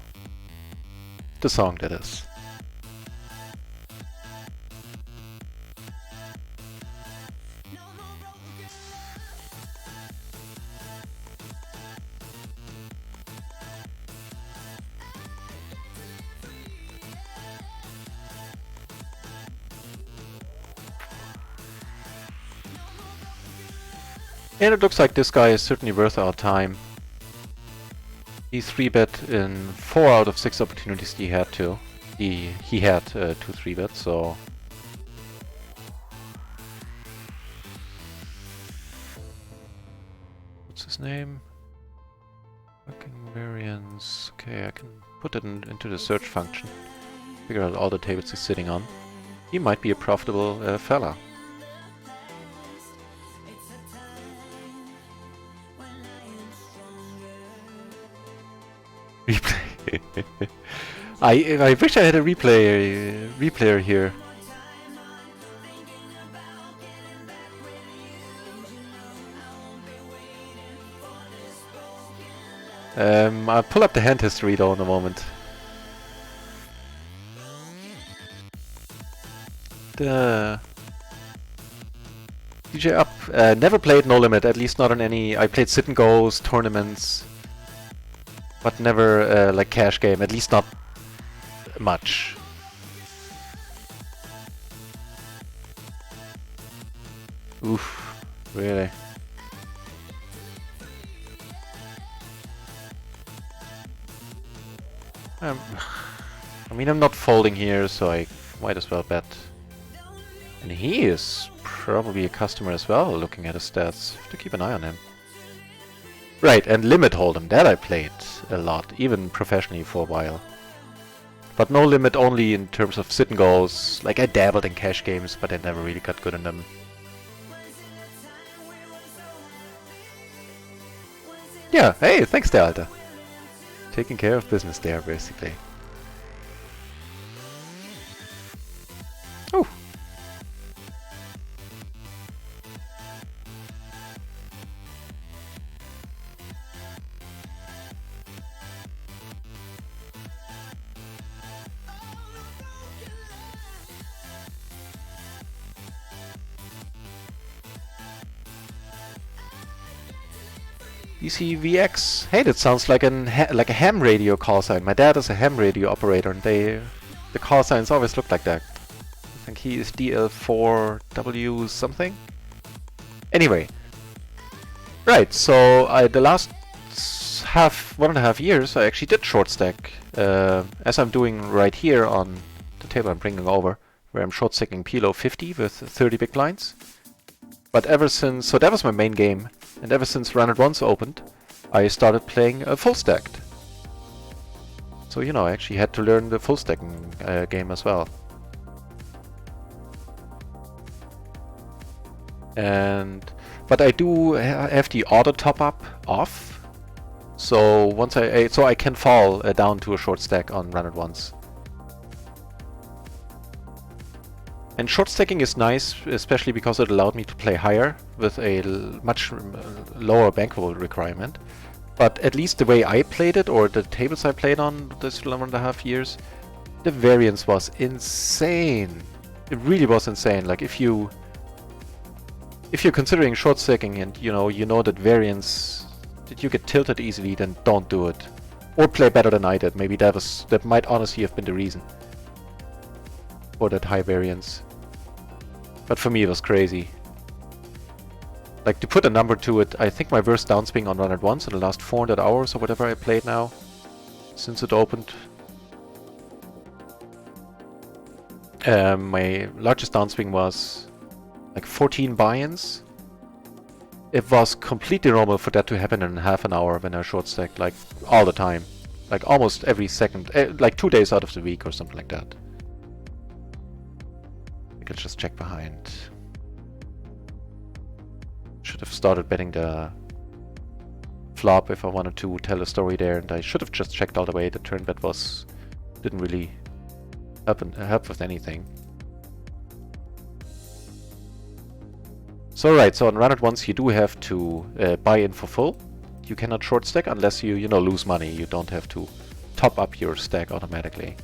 The song, that is. And it looks like this guy is certainly worth our time. He 3-bet in 4 out of 6 opportunities he had to. He had 2 3-bets, so... What's his name? Fucking variance. Okay, I can put it into the search function. Figure out all the tables he's sitting on. He might be a profitable fella. Replay. I wish I had a replayer here. I'll pull up the hand history though in a moment. The DJ Up. Never played No Limit, at least not on any. I played sit and goes, tournaments, but never like cash game, at least not much. Oof, really? I mean, I'm not folding here, so I might as well bet. And he is probably a customer as well, looking at his stats. Have to keep an eye on him. Right, and Limit Hold'em, that I played a lot, even professionally for a while. But No Limit only in terms of sit and goes. Like, I dabbled in cash games, but I never really got good in them. Yeah, hey, thanks der Alter. Taking care of business there, basically. Oh. DCVX. Hey, that sounds like like a ham radio call sign. My dad is a ham radio operator, and the call signs always look like that. I think he is DL4W something. Anyway, right. So the last 1.5 years, I actually did short stack, as I'm doing right here on the table I'm bringing over, where I'm short stacking PLO 50 with 30 big blinds. But ever since, so that was my main game. And ever since Run It Once opened, I started playing full stacked. So, you know, I actually had to learn the full stacking game as well. But I do have the auto top up off. So once I can fall down to a short stack on Run It Once. And short stacking is nice, especially because it allowed me to play higher with a much lower bankroll requirement. But at least the way I played it, or the tables I played on this 1.5 years, the variance was insane. It really was insane. Like if you're considering short stacking and you know that variance, that you get tilted easily, then don't do it. Or play better than I did. Maybe that might honestly have been the reason for that high variance. But for me it was crazy. Like, to put a number to it, I think my worst downswing on Run It Once in the last 400 hours or whatever I played now, since it opened. My largest downswing was like 14 buy-ins it was completely normal for that to happen in half an hour when I short stacked, like all the time. Like almost every second, like 2 days out of the week or something like that. I could just check behind. Should have started betting the flop if I wanted to tell a story there, and I should have just checked all the way. The turn bet didn't really help with anything. So right, so on run it once you do have to buy in for full. You cannot short stack unless you lose money. You don't have to top up your stack automatically.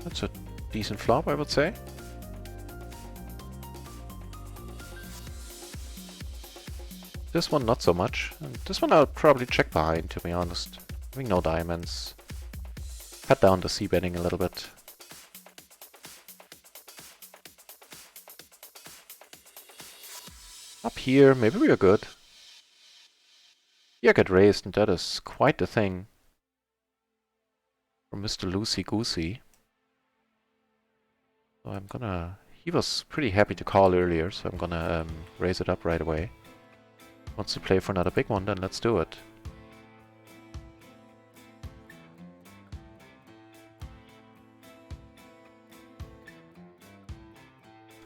That's a decent flop, I would say. This one not so much. And this one I'll probably check behind, to be honest. Having no diamonds. Cut down the c-betting a little bit. Up here, maybe we are good. Yeah, get raised, and that is quite the thing. From Mr. Loosey Goosey. So I'm gonna... He was pretty happy to call earlier, so I'm gonna raise it up right away. Wants to play for another big one, then let's do it.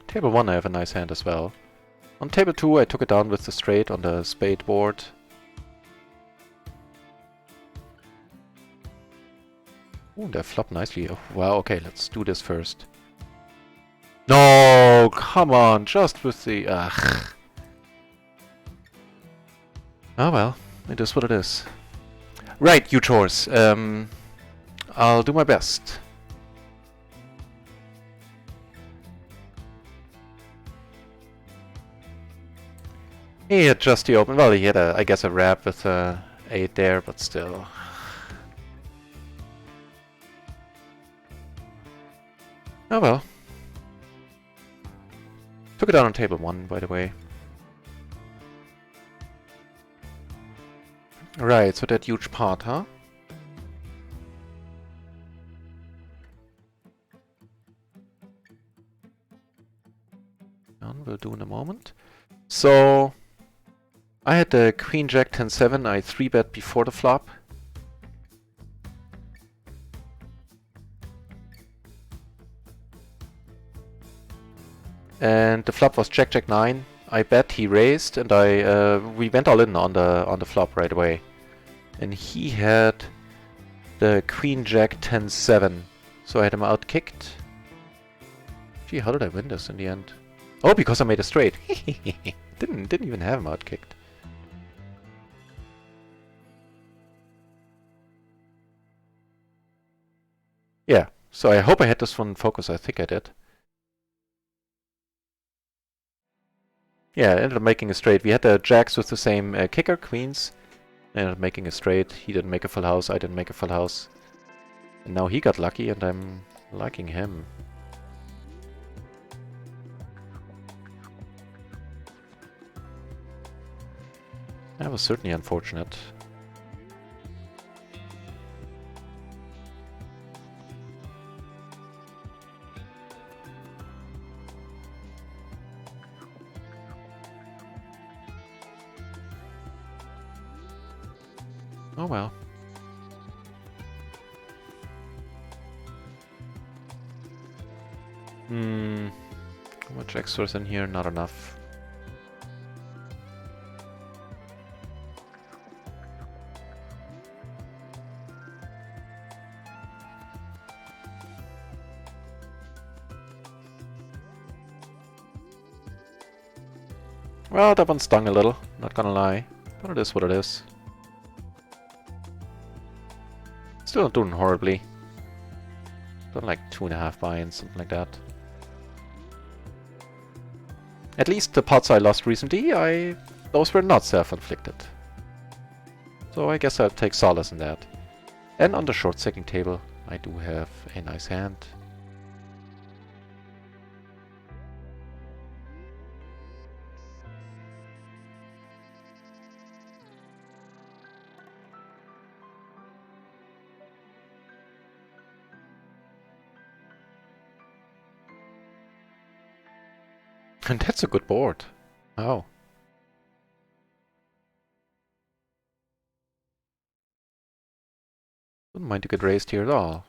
Table 1 I have a nice hand as well. On table 2 I took it down with the straight on the spade board. Ooh, they flopped nicely. Oh, wow, okay, let's do this first. No, come on, just with the... Ugh. Oh well, it is what it is. Right, you chores. I'll do my best. He had just the open. Well, he had I guess a wrap with 8 there, but still. Oh well. Took it down on table 1, by the way. Right, so that huge part, huh? We'll do in a moment. So I had the Queen Jack 10-7. I 3-bet before the flop. And the flop was Jack Jack 9. I bet, he raised, and we went all in on the flop right away. And he had the Queen Jack 10-7. So I had him outkicked. Gee, how did I win this in the end? Oh, because I made a straight. didn't even have him outkicked. Yeah, so I hope I had this one in focus. I think I did. Yeah, I ended up making a straight. We had the jacks with the same kicker, queens. I ended up making a straight. He didn't make a full house, I didn't make a full house. And now he got lucky and I'm liking him. That was certainly unfortunate. Oh well. How much extras in here? Not enough. Well, that one stung a little, not gonna lie. But it is what it is. Still not doing horribly. Done like 2.5 buy-ins, something like that. At least the pots I lost recently, those were not self-inflicted. So I guess I'll take solace in that. And on the short stacking table, I do have a nice hand. And that's a good board. Oh. Wouldn't mind to get raised here at all.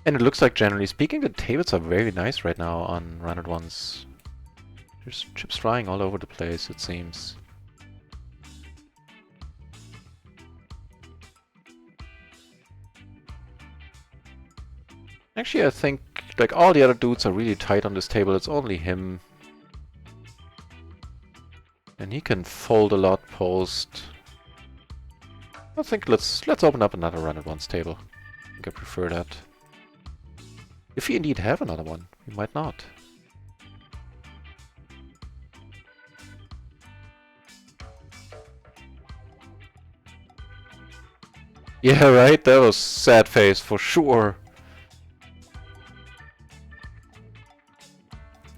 And it looks like, generally speaking, the tables are very nice right now on run at ones. There's chips flying all over the place, it seems. Actually, I think like all the other dudes are really tight on this table. It's only him. And he can fold a lot post. I think let's open up another run at ones table. I think I prefer that. If we indeed have another one, we might not. Yeah, right? That was sad face for sure.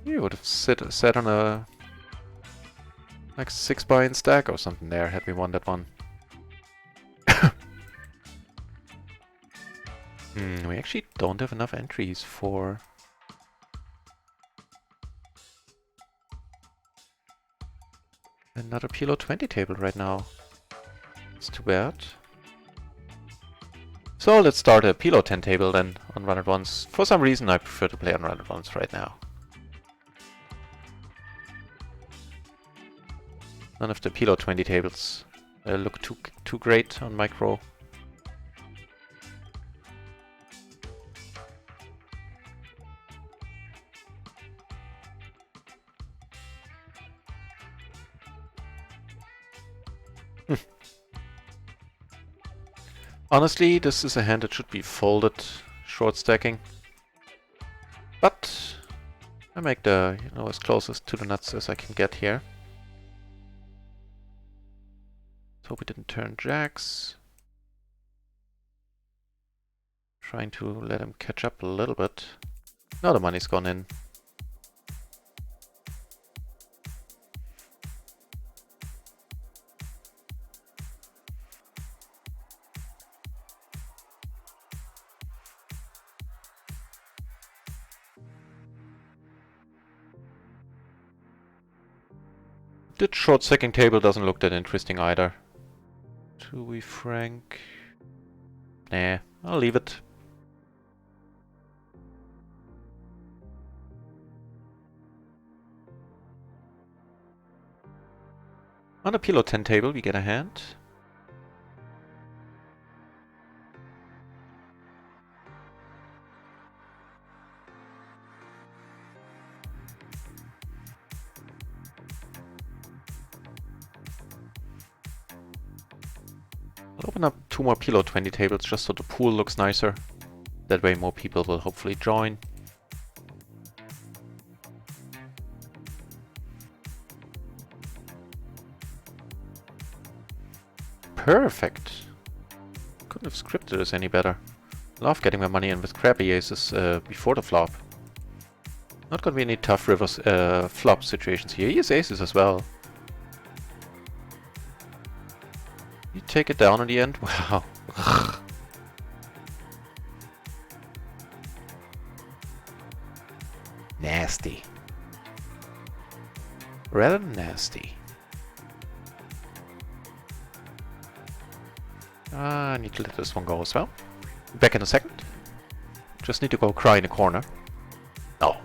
You would have sat on a like 6 buy-in stack or something there had we won that one. We actually don't have enough entries for another PLO 20 table right now. It's too bad. So let's start a PLO 10 table then on run at ones. For some reason I prefer to play on run at ones right now. None of the PLO 20 tables look too great on micro. Honestly, this is a hand that should be folded, short stacking. But I make the, as closest to the nuts as I can get here. Hope we didn't turn jacks. Trying to let him catch up a little bit. Now the money's gone in. The short stacking table doesn't look that interesting either. To be frank. Nah, I'll leave it. On a PLO 10 table we get a hand. I'll open up 2 more PLO 20 tables just so the pool looks nicer. That way more people will hopefully join. Perfect. Couldn't have scripted this any better. Love getting my money in with crappy aces before the flop. Not gonna be any tough rivers flop situations here. He has aces as well. You take it down in the end? Wow. Nasty. Rather nasty. I need to let this one go as well. Back in a second. Just need to go cry in a corner. No.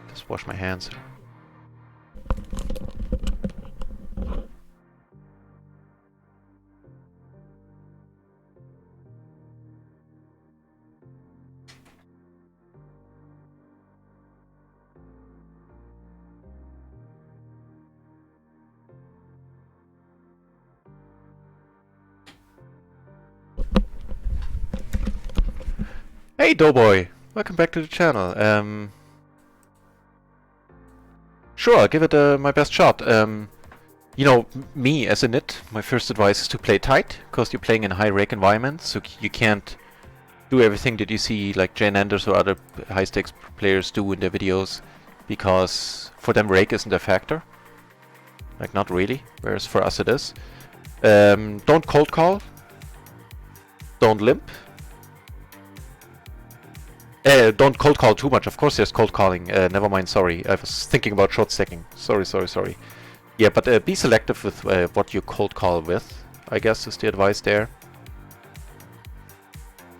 Just wash my hands. Hey Doughboy! Welcome back to the channel. Sure, I'll give it my best shot. You know, me as a nit, my first advice is to play tight, because you're playing in a high rake environment, so you can't do everything that you see like Jane Anders or other high stakes players do in their videos, because for them rake isn't a factor. Like, not really, whereas for us it is. Don't cold call. Don't limp. Don't cold call too much. Of course there's cold calling. Never mind, sorry. I was thinking about short stacking. Sorry. Yeah, but be selective with what you cold call with, I guess is the advice there.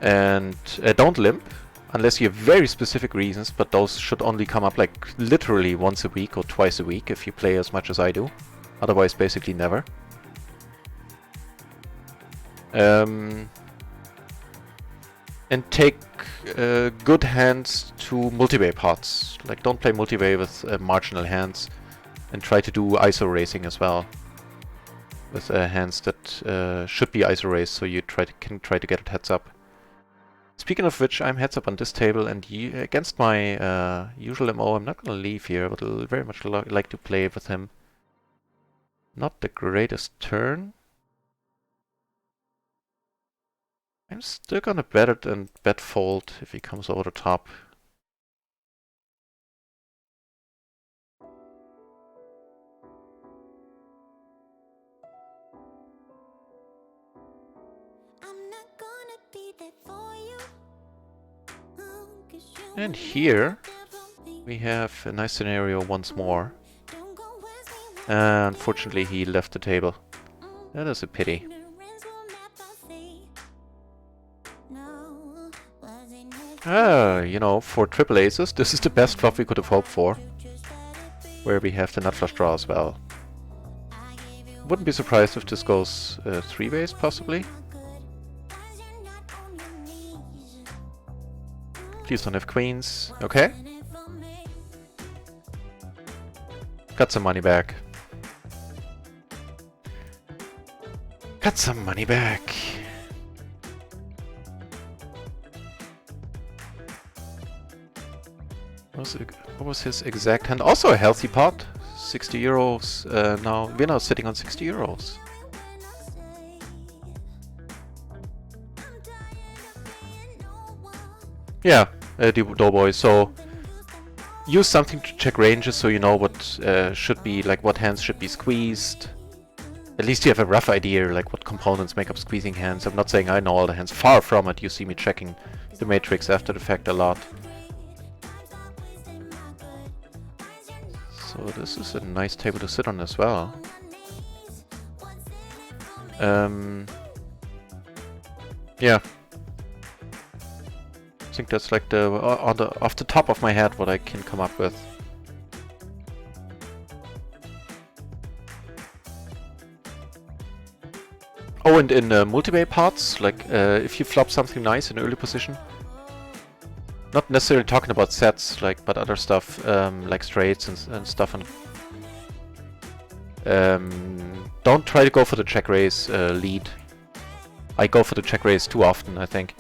And don't limp, unless you have very specific reasons, but those should only come up like literally once a week or twice a week if you play as much as I do. Otherwise, basically never. And take good hands to multi-way pots. Like, don't play multi-way with marginal hands, and try to do ISO racing as well with hands that should be ISO raced, so you can try to get it heads up. Speaking of which, I'm heads up on this table, and against my usual MO, I'm not gonna leave here, but I'll very much like to play with him. Not the greatest turn. I'm still gonna bet it and bet fold if he comes over the top. And here we have a nice scenario once more. Unfortunately, he left the table. That is a pity. You know, for triple aces, this is the best flop we could have hoped for. Where we have the nut flush draw as well. Wouldn't be surprised if this goes three ways, possibly. Please don't have queens. Okay. Got some money back. Got some money back. What was his exact hand? Also a healthy pot. 60 euros. Now we're now sitting on 60 euros. Yeah, Doughboy. So use something to check ranges so you know what should be, like what hands should be squeezed. At least you have a rough idea, like what components make up squeezing hands. I'm not saying I know all the hands. Far from it. You see me checking the matrix after the fact a lot. So this is a nice table to sit on as well. Yeah. I think that's like the off the top of my head what I can come up with. Oh, and in multi-way parts, like if you flop something nice in early position, not necessarily talking about sets, like, but other stuff like straights and stuff. And don't try to go for the check raise lead. I go for the check raise too often, I think.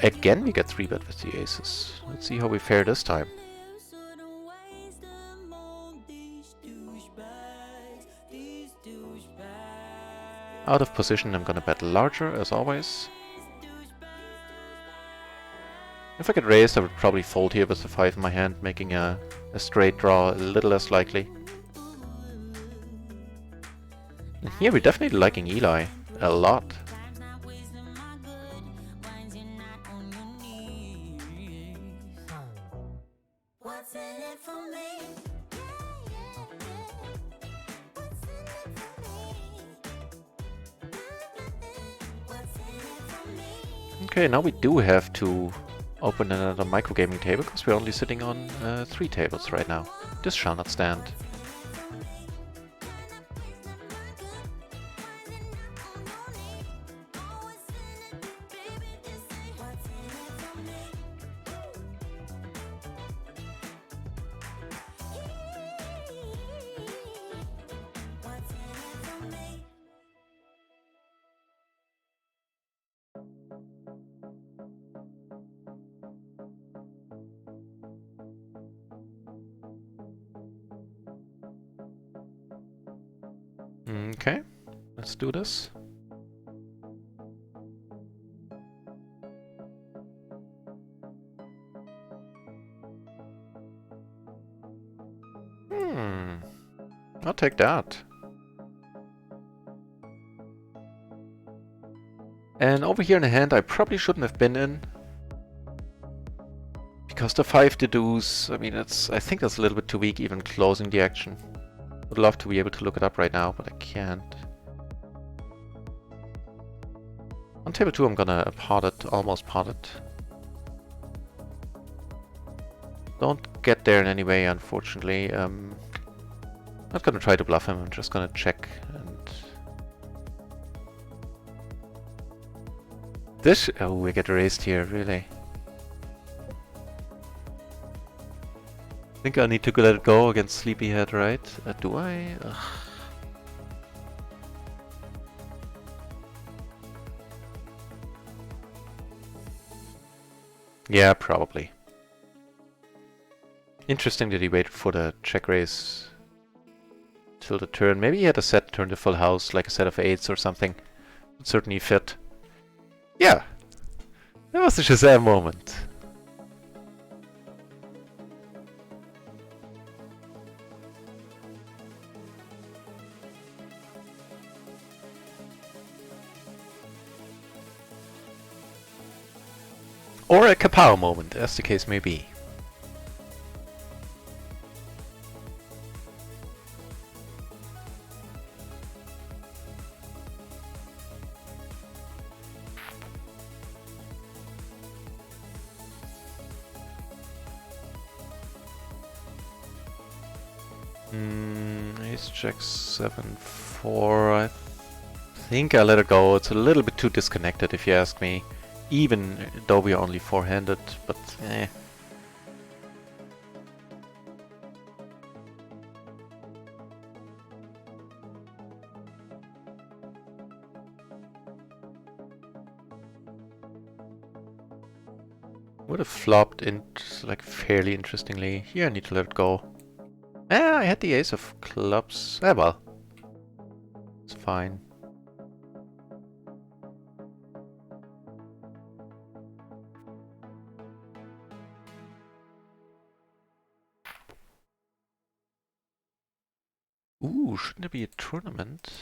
Again, we get 3-bet with the aces. Let's see how we fare this time. Out of position, I'm gonna bet larger, as always. If I get raised, I would probably fold here with the 5 in my hand, making a straight draw a little less likely. And here we're definitely liking Eli a lot. Okay, now we do have to open another microgaming table, because we're only sitting on 3 tables right now. This shall not stand. Okay, let's do this. I'll take that. And over here in a hand I probably shouldn't have been in. Because the 5 the deuce, I mean, I think that's a little bit too weak, even closing the action. Would love to be able to look it up right now, but I can't. On table 2 I'm gonna part it, almost part it. Don't get there in any way, unfortunately. Not gonna try to bluff him, I'm just gonna check and... This... Oh, we get raised here, really. I think I need to let it go against Sleepyhead, right? Do I? Ugh. Yeah, probably. Interesting that he waited for the check raise till the turn. Maybe he had a set turn to full house, like a set of 8s or something. Would certainly fit. Yeah, that was the Shazam moment. Or a kapow moment, as the case may be. Ace jack 7-4. I think I let it go. It's a little bit too disconnected, if you ask me. Even though we are only 4-handed, but eh. Would have flopped in like fairly interestingly. Here I need to let it go. Ah, I had the ace of clubs. Ah, well. It's fine. Ooh, shouldn't there be a tournament?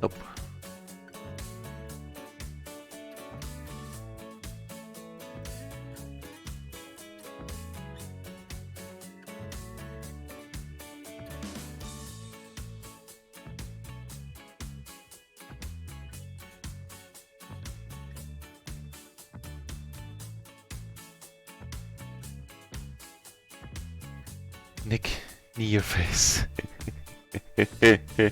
Nope. Nick, knee your face. Yeah,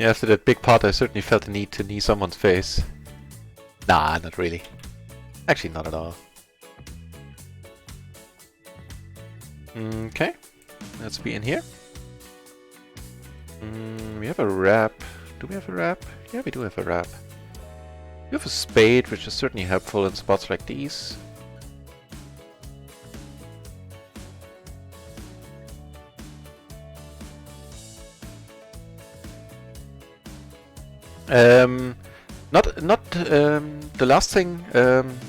after that big pot, I certainly felt the need to knee someone's face. Nah, not really. Actually, not at all. Okay, let's be in here. We have a wrap. Do we have a wrap? Yeah, we do have a wrap. We have a spade, which is certainly helpful in spots like these. Not the last thing,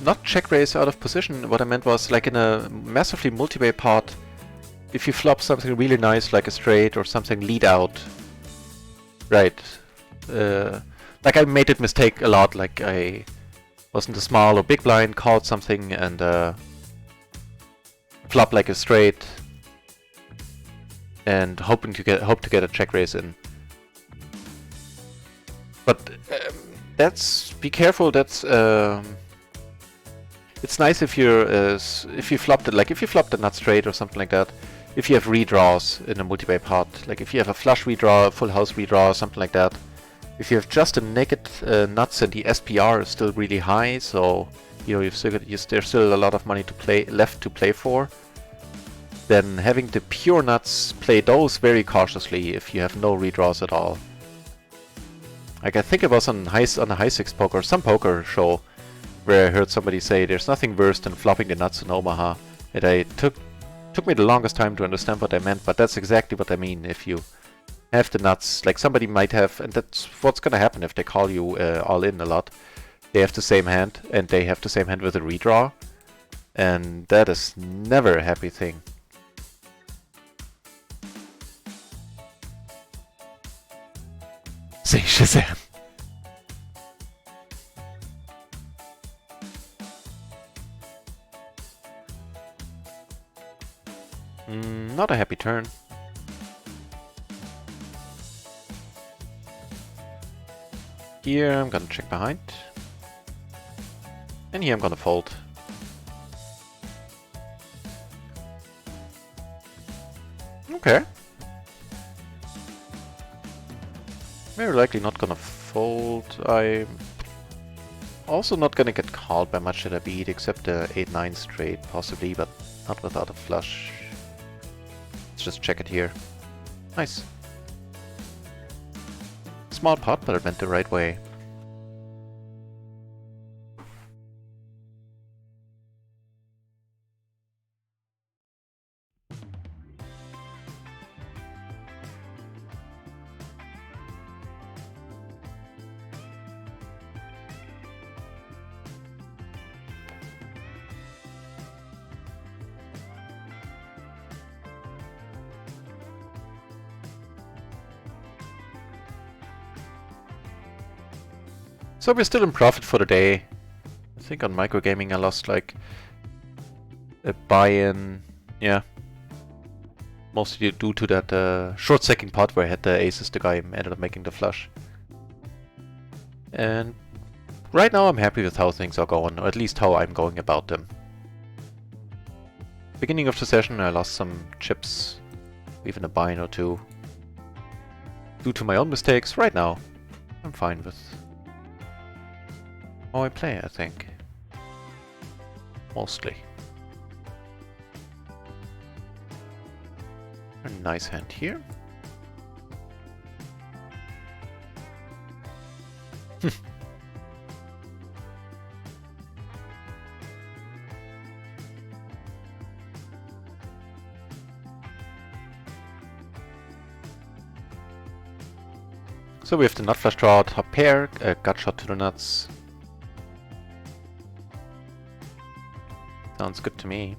not check raise out of position. What I meant was, like in a massively multi-way pot, if you flop something really nice like a straight or something lead out, right? Like I made that mistake a lot. Like I wasn't a small or big blind, called something and flop like a straight, and hope to get a check raise in. But be careful. That's it's nice if you flopped it, like if you flopped a nut straight or something like that. If you have redraws in a multi-way pot, like if you have a flush redraw, a full house redraw, something like that. If you have just a naked nuts and the SPR is still really high, so you know there's still a lot of money left to play for. Then having the pure nuts, play those very cautiously if you have no redraws at all. Like I think it was on a high six poker, some poker show, where I heard somebody say there's nothing worse than flopping the nuts in Omaha. And I took me the longest time to understand what I meant, but that's exactly what I mean. If you have the nuts, like somebody might have, and that's what's gonna happen if they call you all in a lot. They have the same hand, and they have the same hand with a redraw, and that is never a happy thing. Say Shazam. Not a happy turn. Here I'm gonna check behind. And here I'm gonna fold. Okay. Very likely not gonna fold. I'm also not gonna get called by much that I beat, except the 8-9 straight, possibly, but not without a flush. Let's just check it here. Nice. Small pot, but it went the right way. So we're still in profit for the day. I think on microgaming I lost like a buy-in, yeah. Mostly due to that short second pot where I had the aces, the guy ended up making the flush. And right now I'm happy with how things are going, or at least how I'm going about them. Beginning of the session I lost some chips, even a buy-in or two. Due to my own mistakes, right now I'm fine with how I play, I think. Mostly. A nice hand here. So we have the nut flush draw, top pair, a gut shot to the nuts. Sounds good to me.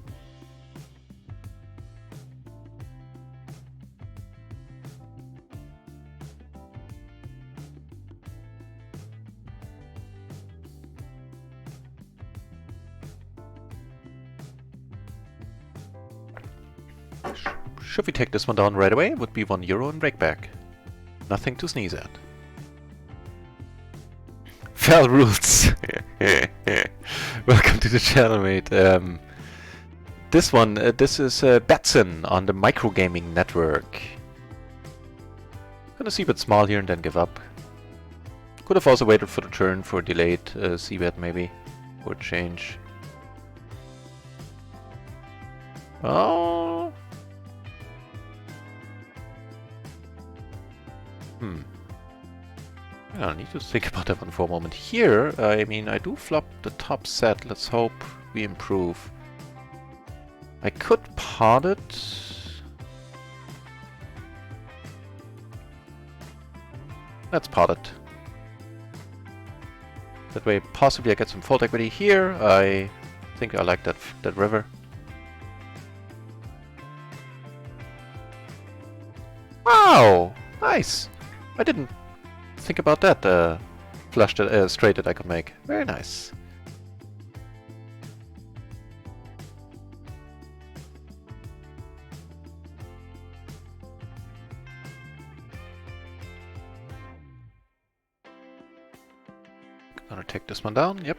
Should we take this one down right away? Would be €1 and break back. Nothing to sneeze at. Fell rules. Welcome to the channel, mate. This one, this is Batson on the Microgaming Network. Gonna see bet small here and then give up. Could have also waited for the turn for a delayed c-bet maybe, or change. Oh. I need to think about that one for a moment. Here, I mean, I do flop the top set. Let's hope we improve. I could pot it. Let's pot it. That way, possibly I get some fold equity here. I think I like that river. Wow! Nice! I didn't think about that flush that, straight that I could make. Very nice. Gonna take this one down, yep.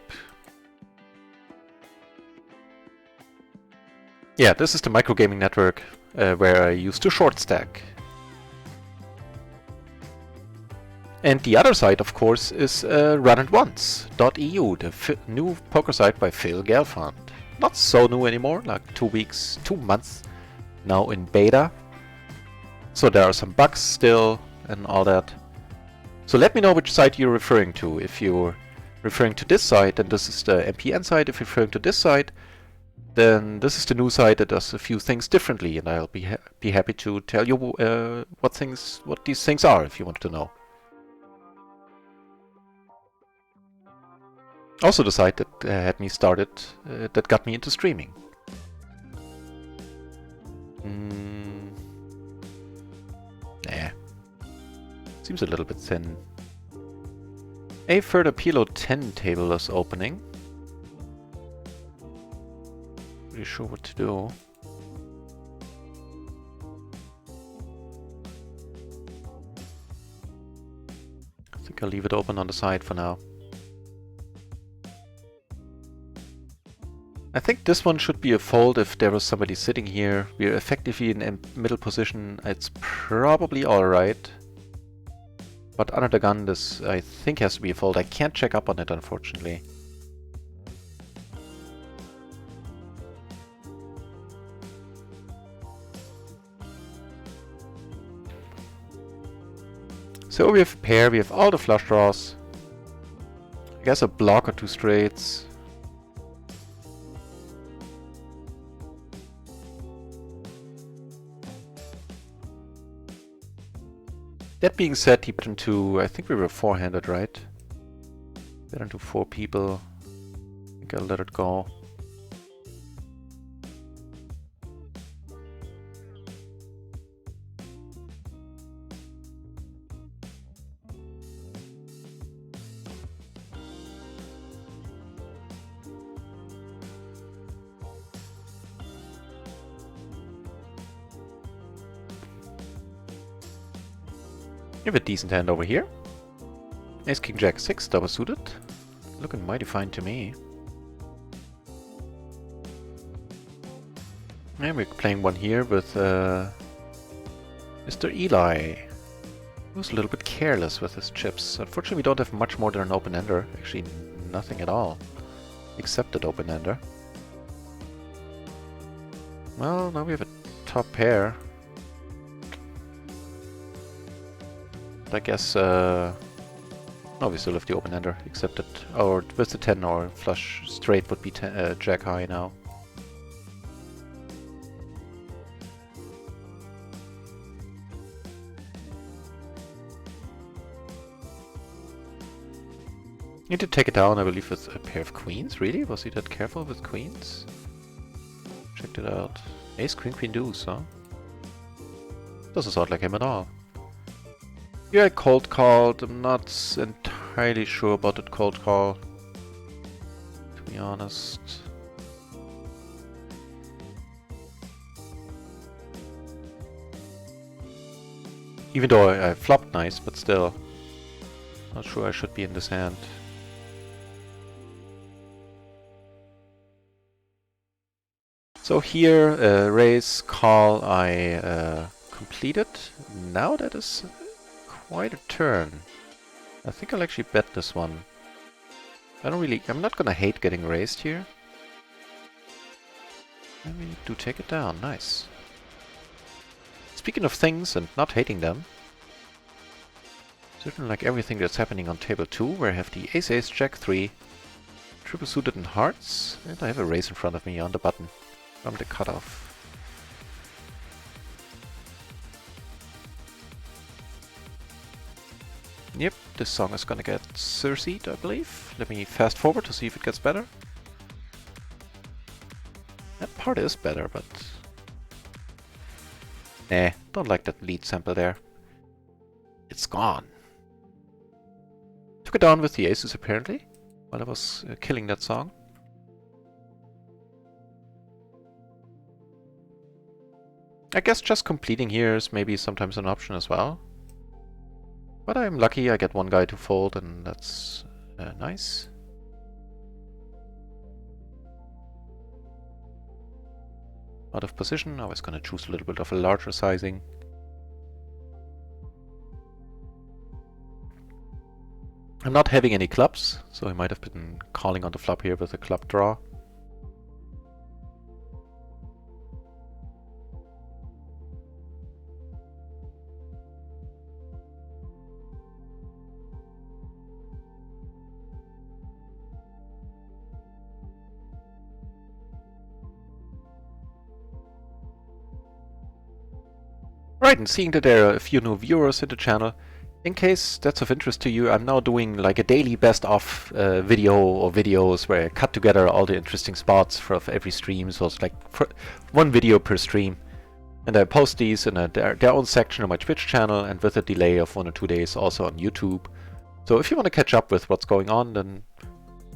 Yeah, this is the Microgaming Network where I used to short stack. And the other side, of course, is runitOnce.eu, the new poker site by Phil Gelfand. Not so new anymore, like 2 months now in beta. So there are some bugs still and all that. So let me know which site you're referring to. If you're referring to this site, then this is the MPN site. If you're referring to this site, then this is the new site that does a few things differently, and I'll be happy to tell you what these things are if you want to know. Also the site that had me started, that got me into streaming. Nah. Seems a little bit thin. A further PLO 10 table is opening. Pretty sure what to do. I think I'll leave it open on the side for now. I think this one should be a fold if there was somebody sitting here. We're effectively in a middle position. It's probably alright. But under the gun, this I think has to be a fold. I can't check up on it, unfortunately. So we have a pair, we have all the flush draws. I guess a block or two straights. That being said, he bet into, I think we were four-handed, right? Bet into four people. I think I'll let it go. We have a decent hand over here. Ace King Jack 6 double suited. Looking mighty fine to me. And we're playing one here with Mr. Eli, who's a little bit careless with his chips. Unfortunately, we don't have much more than an open-ender. Actually, nothing at all, except an open-ender. Well, now we have a top pair. I guess, no, we still have the open-ender, except that, or with the 10 or flush straight would be jack high now. Need to take it down, I believe, with a pair of queens. Really? Was he that careful with queens? Checked it out. Ace, queen, queen, deuce, huh? Doesn't sound like him at all. Yeah, I cold called. I'm not entirely sure about that cold call, to be honest. Even though I flopped nice, but still. Not sure I should be in this hand. So here, raise, call, I completed. Now that is quite a turn. I think I'll actually bet this one. I'm not gonna hate getting raised here. And we do take it down, nice. Speaking of things and not hating them, certainly like everything that's happening on table 2, where I have the ace, ace, jack 3, triple suited in hearts, and I have a raise in front of me on the button from the cutoff. Yep, this song is gonna get Cersei'd, I believe. Let me fast forward to see if it gets better. That part is better, but... nah, don't like that lead sample there. It's gone. Took it down with the aces, apparently, while I was killing that song. I guess just completing here is maybe sometimes an option as well. But I'm lucky I get one guy to fold, and that's nice. Out of position, I was gonna choose a little bit of a larger sizing. I'm not having any clubs, so I might have been calling on the flop here with a club draw. Right, and seeing that there are a few new viewers in the channel, in case that's of interest to you, I'm now doing like a daily best-of video or videos where I cut together all the interesting spots for every stream, so it's like one video per stream. And I post these in their own section on my Twitch channel, and with a delay of 1 or 2 days also on YouTube. So if you want to catch up with what's going on, then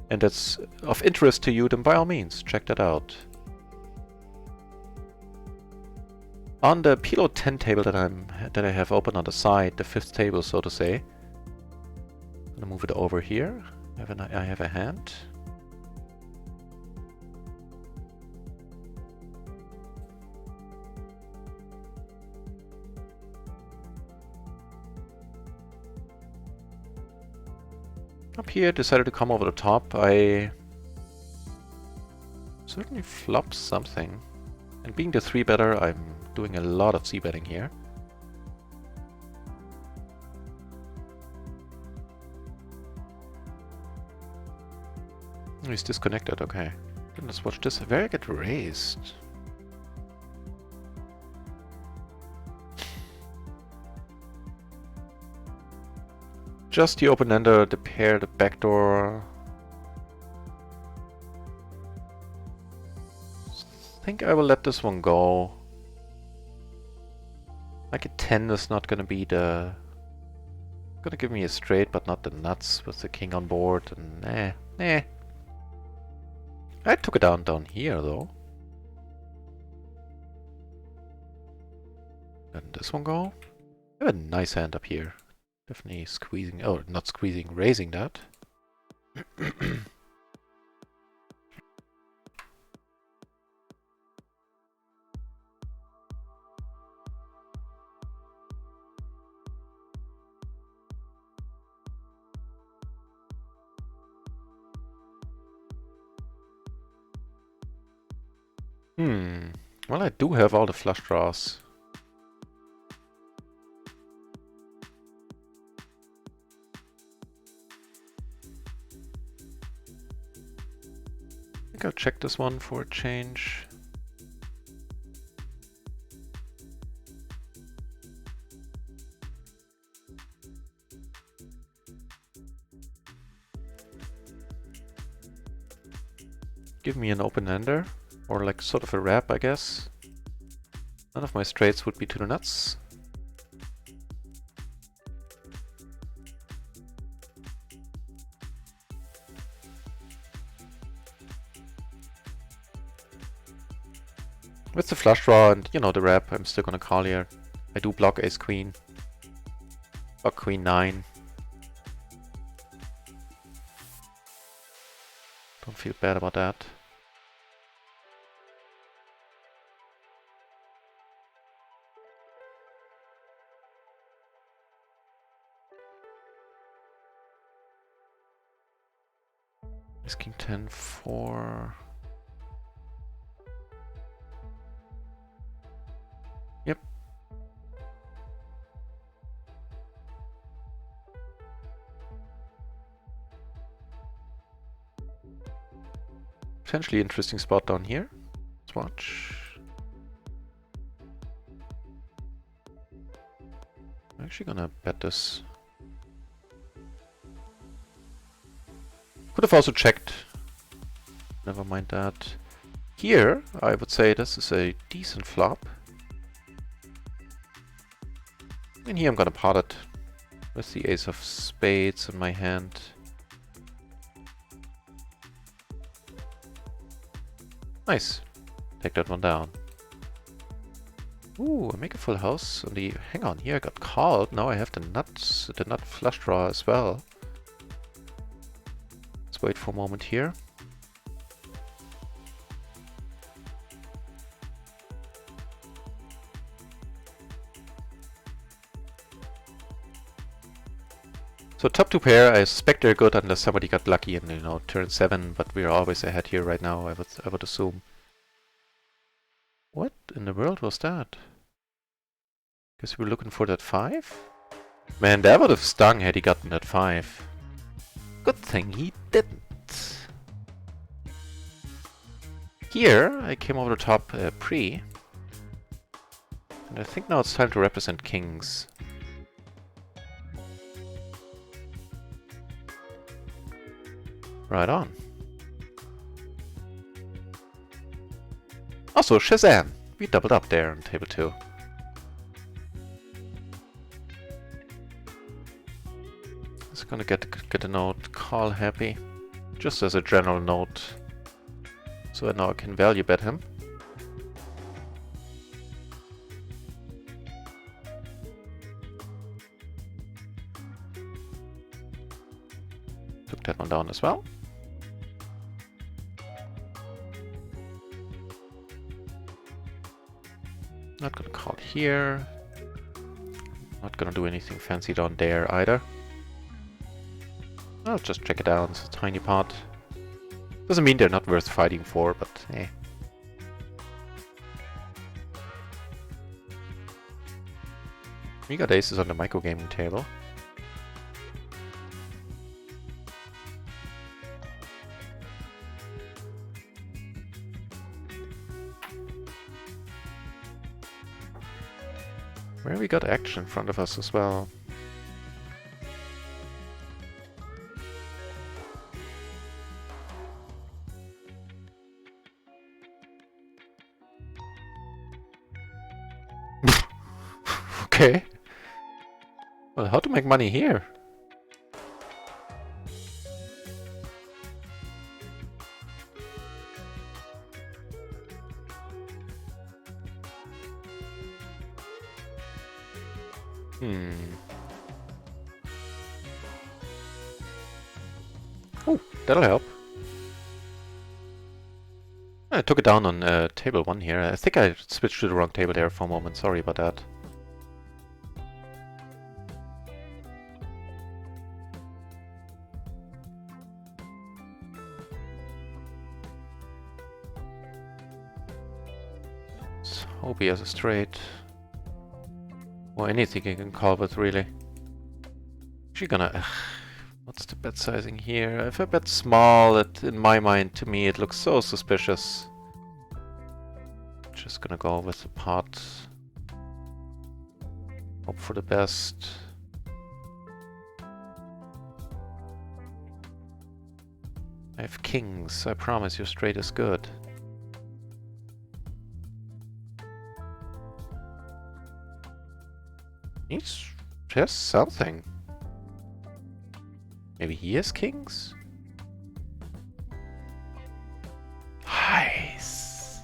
and that's of interest to you, then by all means, check that out. On the PLO 10 table that I have open on the side, the fifth table, so to say, I'm gonna move it over here. I have a hand. Up here, decided to come over the top. I certainly flopped something. And being the 3-better, I'm doing a lot of c-betting here. He's disconnected, okay. Then let's watch this. Where I get raised. Just the open-ender, the pair, the backdoor. I think I will let this one go. Like a 10 is not gonna be the... Gonna give me a straight, but not the nuts with the king on board, and nah. I took it down here, though. Let this one go. I have a nice hand up here. Definitely squeezing, oh, not squeezing, raising that. Well, I do have all the flush draws. I think I'll check this one for a change. Give me an open-ender. Or like sort of a wrap, I guess. None of my straights would be to the nuts. With the flush draw and, you know, the wrap, I'm still gonna call here. I do block ace-queen. Block queen-9. Don't feel bad about that. Ace king 10 4. Yep. Potentially interesting spot down here. Let's watch. I'm actually gonna bet this. Could have also checked. Never mind that. Here, I would say this is a decent flop. And here I'm gonna pot it with the ace of spades in my hand. Nice. Take that one down. Ooh, I make a full house on the... Hang on, here I got called. Now I have the nuts, the nut flush draw as well. Let's wait for a moment here. So top 2 pair, I suspect they're good unless somebody got lucky in, you know, turn 7, but we're always ahead here right now, I would assume. What in the world was that? Guess we were looking for that 5? Man, that would have stung had he gotten that 5. Good thing he didn't. Here, I came over the top pre. And I think now it's time to represent kings. Right on. Also, Shazam! We doubled up there on table 2. Just gonna get a note, call happy, just as a general note, so now I can value bet him. Took that one down as well. Not gonna call here. Not gonna do anything fancy down there either. I'll just check it out. It's a tiny pot. Doesn't mean they're not worth fighting for, but eh. We got aces on the microgaming table. Where we got action in front of us as well. Okay. Well, how to make money here? Oh, that'll help. I took it down on table 1 here. I think I switched to the wrong table there for a moment. Sorry about that. So hope he has a straight. Or anything he can call with, really. Actually gonna... what's the bet sizing here? If I bet small, in my mind, to me, it looks so suspicious. Just gonna go with the pot. Hope for the best. I have kings. I promise your straight is good. He's just something. Maybe he has kings? Nice!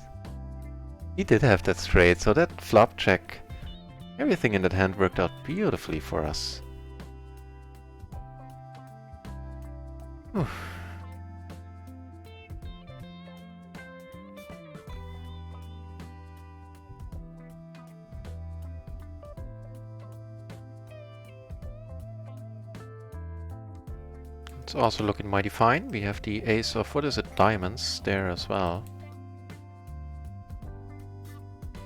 He did have that straight, so that flop check, everything in that hand worked out beautifully for us. Whew. It's also looking mighty fine. We have the ace of, what is it, diamonds there as well.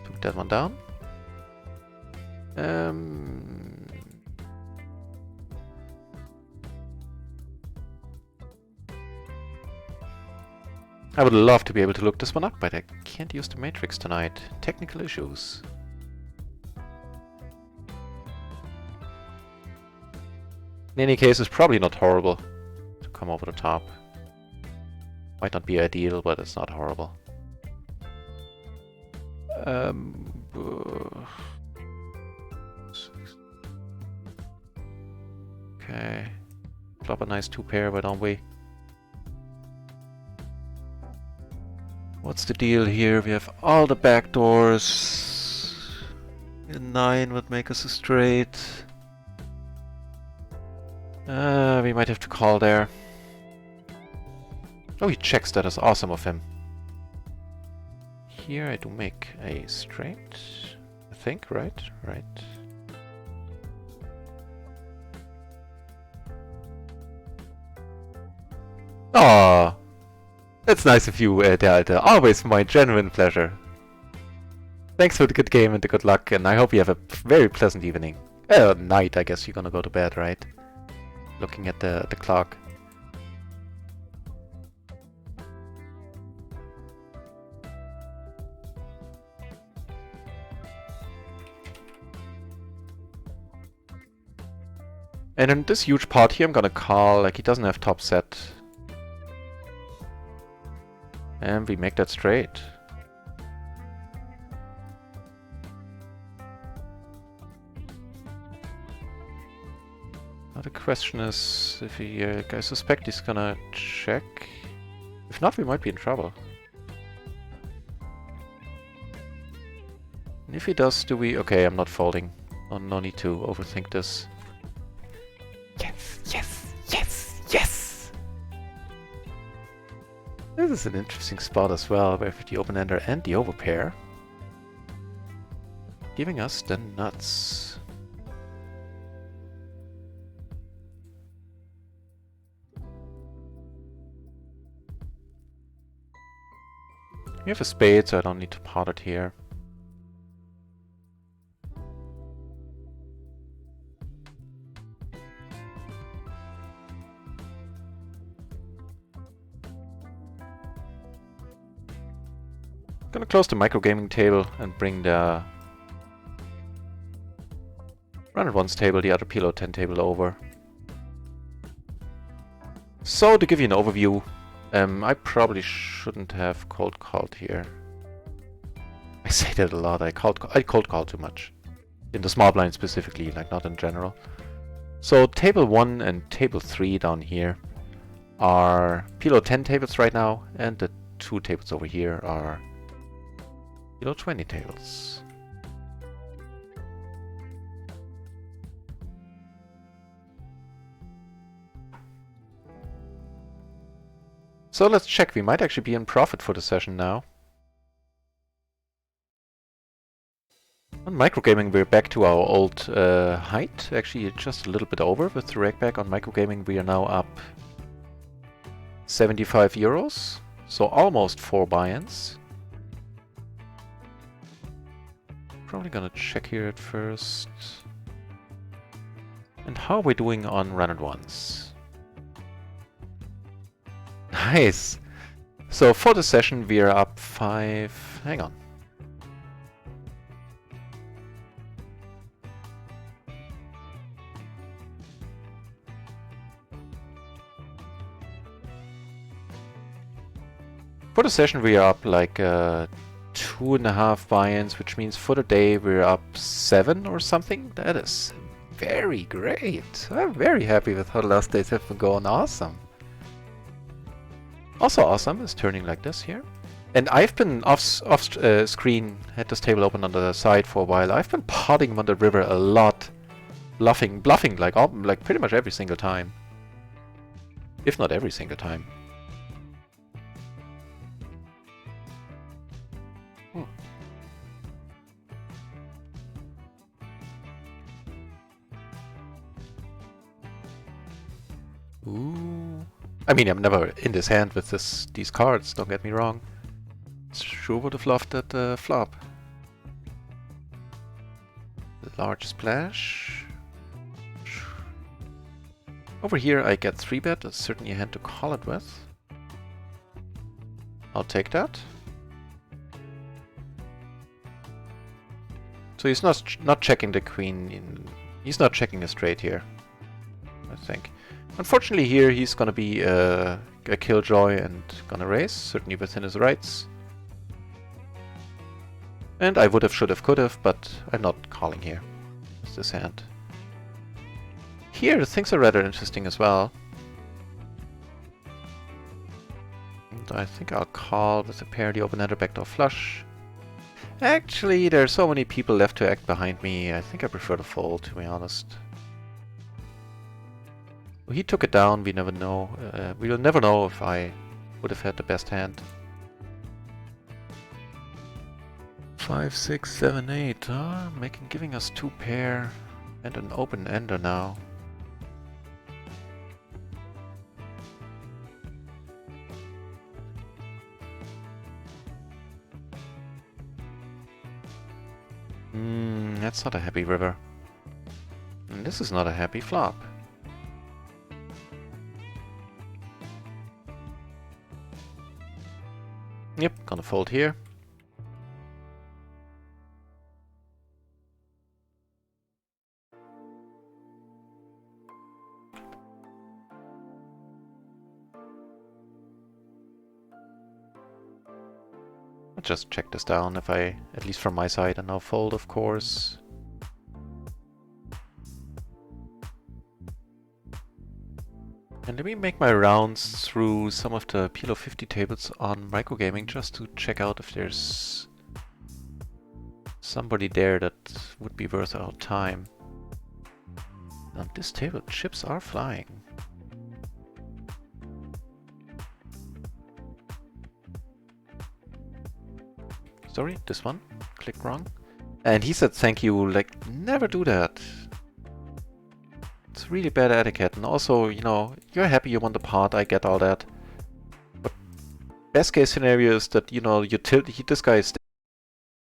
Took that one down. I would love to be able to look this one up, but I can't use the matrix tonight. Technical issues. In any case, it's probably not horrible to come over the top. Might not be ideal, but it's not horrible. Okay. Flop a nice 2-pair, why don't we? What's the deal here? We have all the back doors. A 9 would make us a straight. We might have to call there. Oh, he checks. That is awesome of him. Here I do make a straight. I think, right? Right. Aww. That's nice of you, Delta. Always my genuine pleasure. Thanks for the good game and the good luck, and I hope you have a very pleasant evening. Night, I guess you're gonna go to bed, right? Looking at the clock. And in this huge pot here, I'm gonna call, like he doesn't have top set. And we make that straight. Not a question is if he... I suspect he's gonna check. If not, we might be in trouble. And if he does, do we... Okay, I'm not folding. No need to overthink this. Yes, yes, yes, yes! This is an interesting spot as well, with the open-ender and the overpair. Giving us the nuts. We have a spade, so I don't need to pot it here. Gonna close the microgaming table and bring the run at once table, the other PLO 10 table over. So to give you an overview, I probably shouldn't have cold called here. I say that a lot. I cold call too much. In the small blind specifically, like not in general. So table 1 and table 3 down here are PLO 10 tables right now, and the 2 tables over here are PLO 20 tables. So let's check. We might actually be in profit for the session now. On microgaming, we're back to our old height. Actually, just a little bit over with the reg back. On microgaming, we are now up 75 euros. So almost 4 buy-ins. Probably gonna check here at first. And how are we doing on run at once? Nice! So for the session we are up 5... Hang on. For the session we are up like 2.5 buy-ins, which means for the day we're up 7 or something. That is very great. I'm very happy with how the last days have been going. Awesome. Also awesome is turning like this here. And I've been off screen, had this table open on the side for a while. I've been potting on the river a lot. Bluffing like pretty much every single time. If not every single time. Ooh. I mean, I'm never in this hand with these cards, don't get me wrong. Sure would have loved that flop. The large splash. Over here I get 3-bet, that's certainly a hand to call it with. I'll take that. So he's not checking the queen. He's not checking a straight here, I think. Unfortunately here he's gonna be a killjoy and gonna raise, certainly within his rights. And I would have, should have, could have, but I'm not calling here with this hand. Here things are rather interesting as well. And I think I'll call with a pair the open-ender backdoor flush. Actually, there are so many people left to act behind me, I think I prefer to fold, to be honest. He took it down, we never know. We'll never know if I would have had the best hand. 5, 6, 7, 8. Giving us 2 pair and an open ender now. That's not a happy river. And this is not a happy flop. Yep, gonna fold here. I'll just check this down if I, at least from my side, and now fold, of course. And let me make my rounds through some of the PLO 50 tables on microgaming just to check out if there's somebody there that would be worth our time. On this table, chips are flying. Sorry, this one. Clicked wrong. And he said thank you, like, never do that. It's really bad etiquette. And also, you know, you're happy you won the part, I get all that. But best case scenario is that, you know, this guy is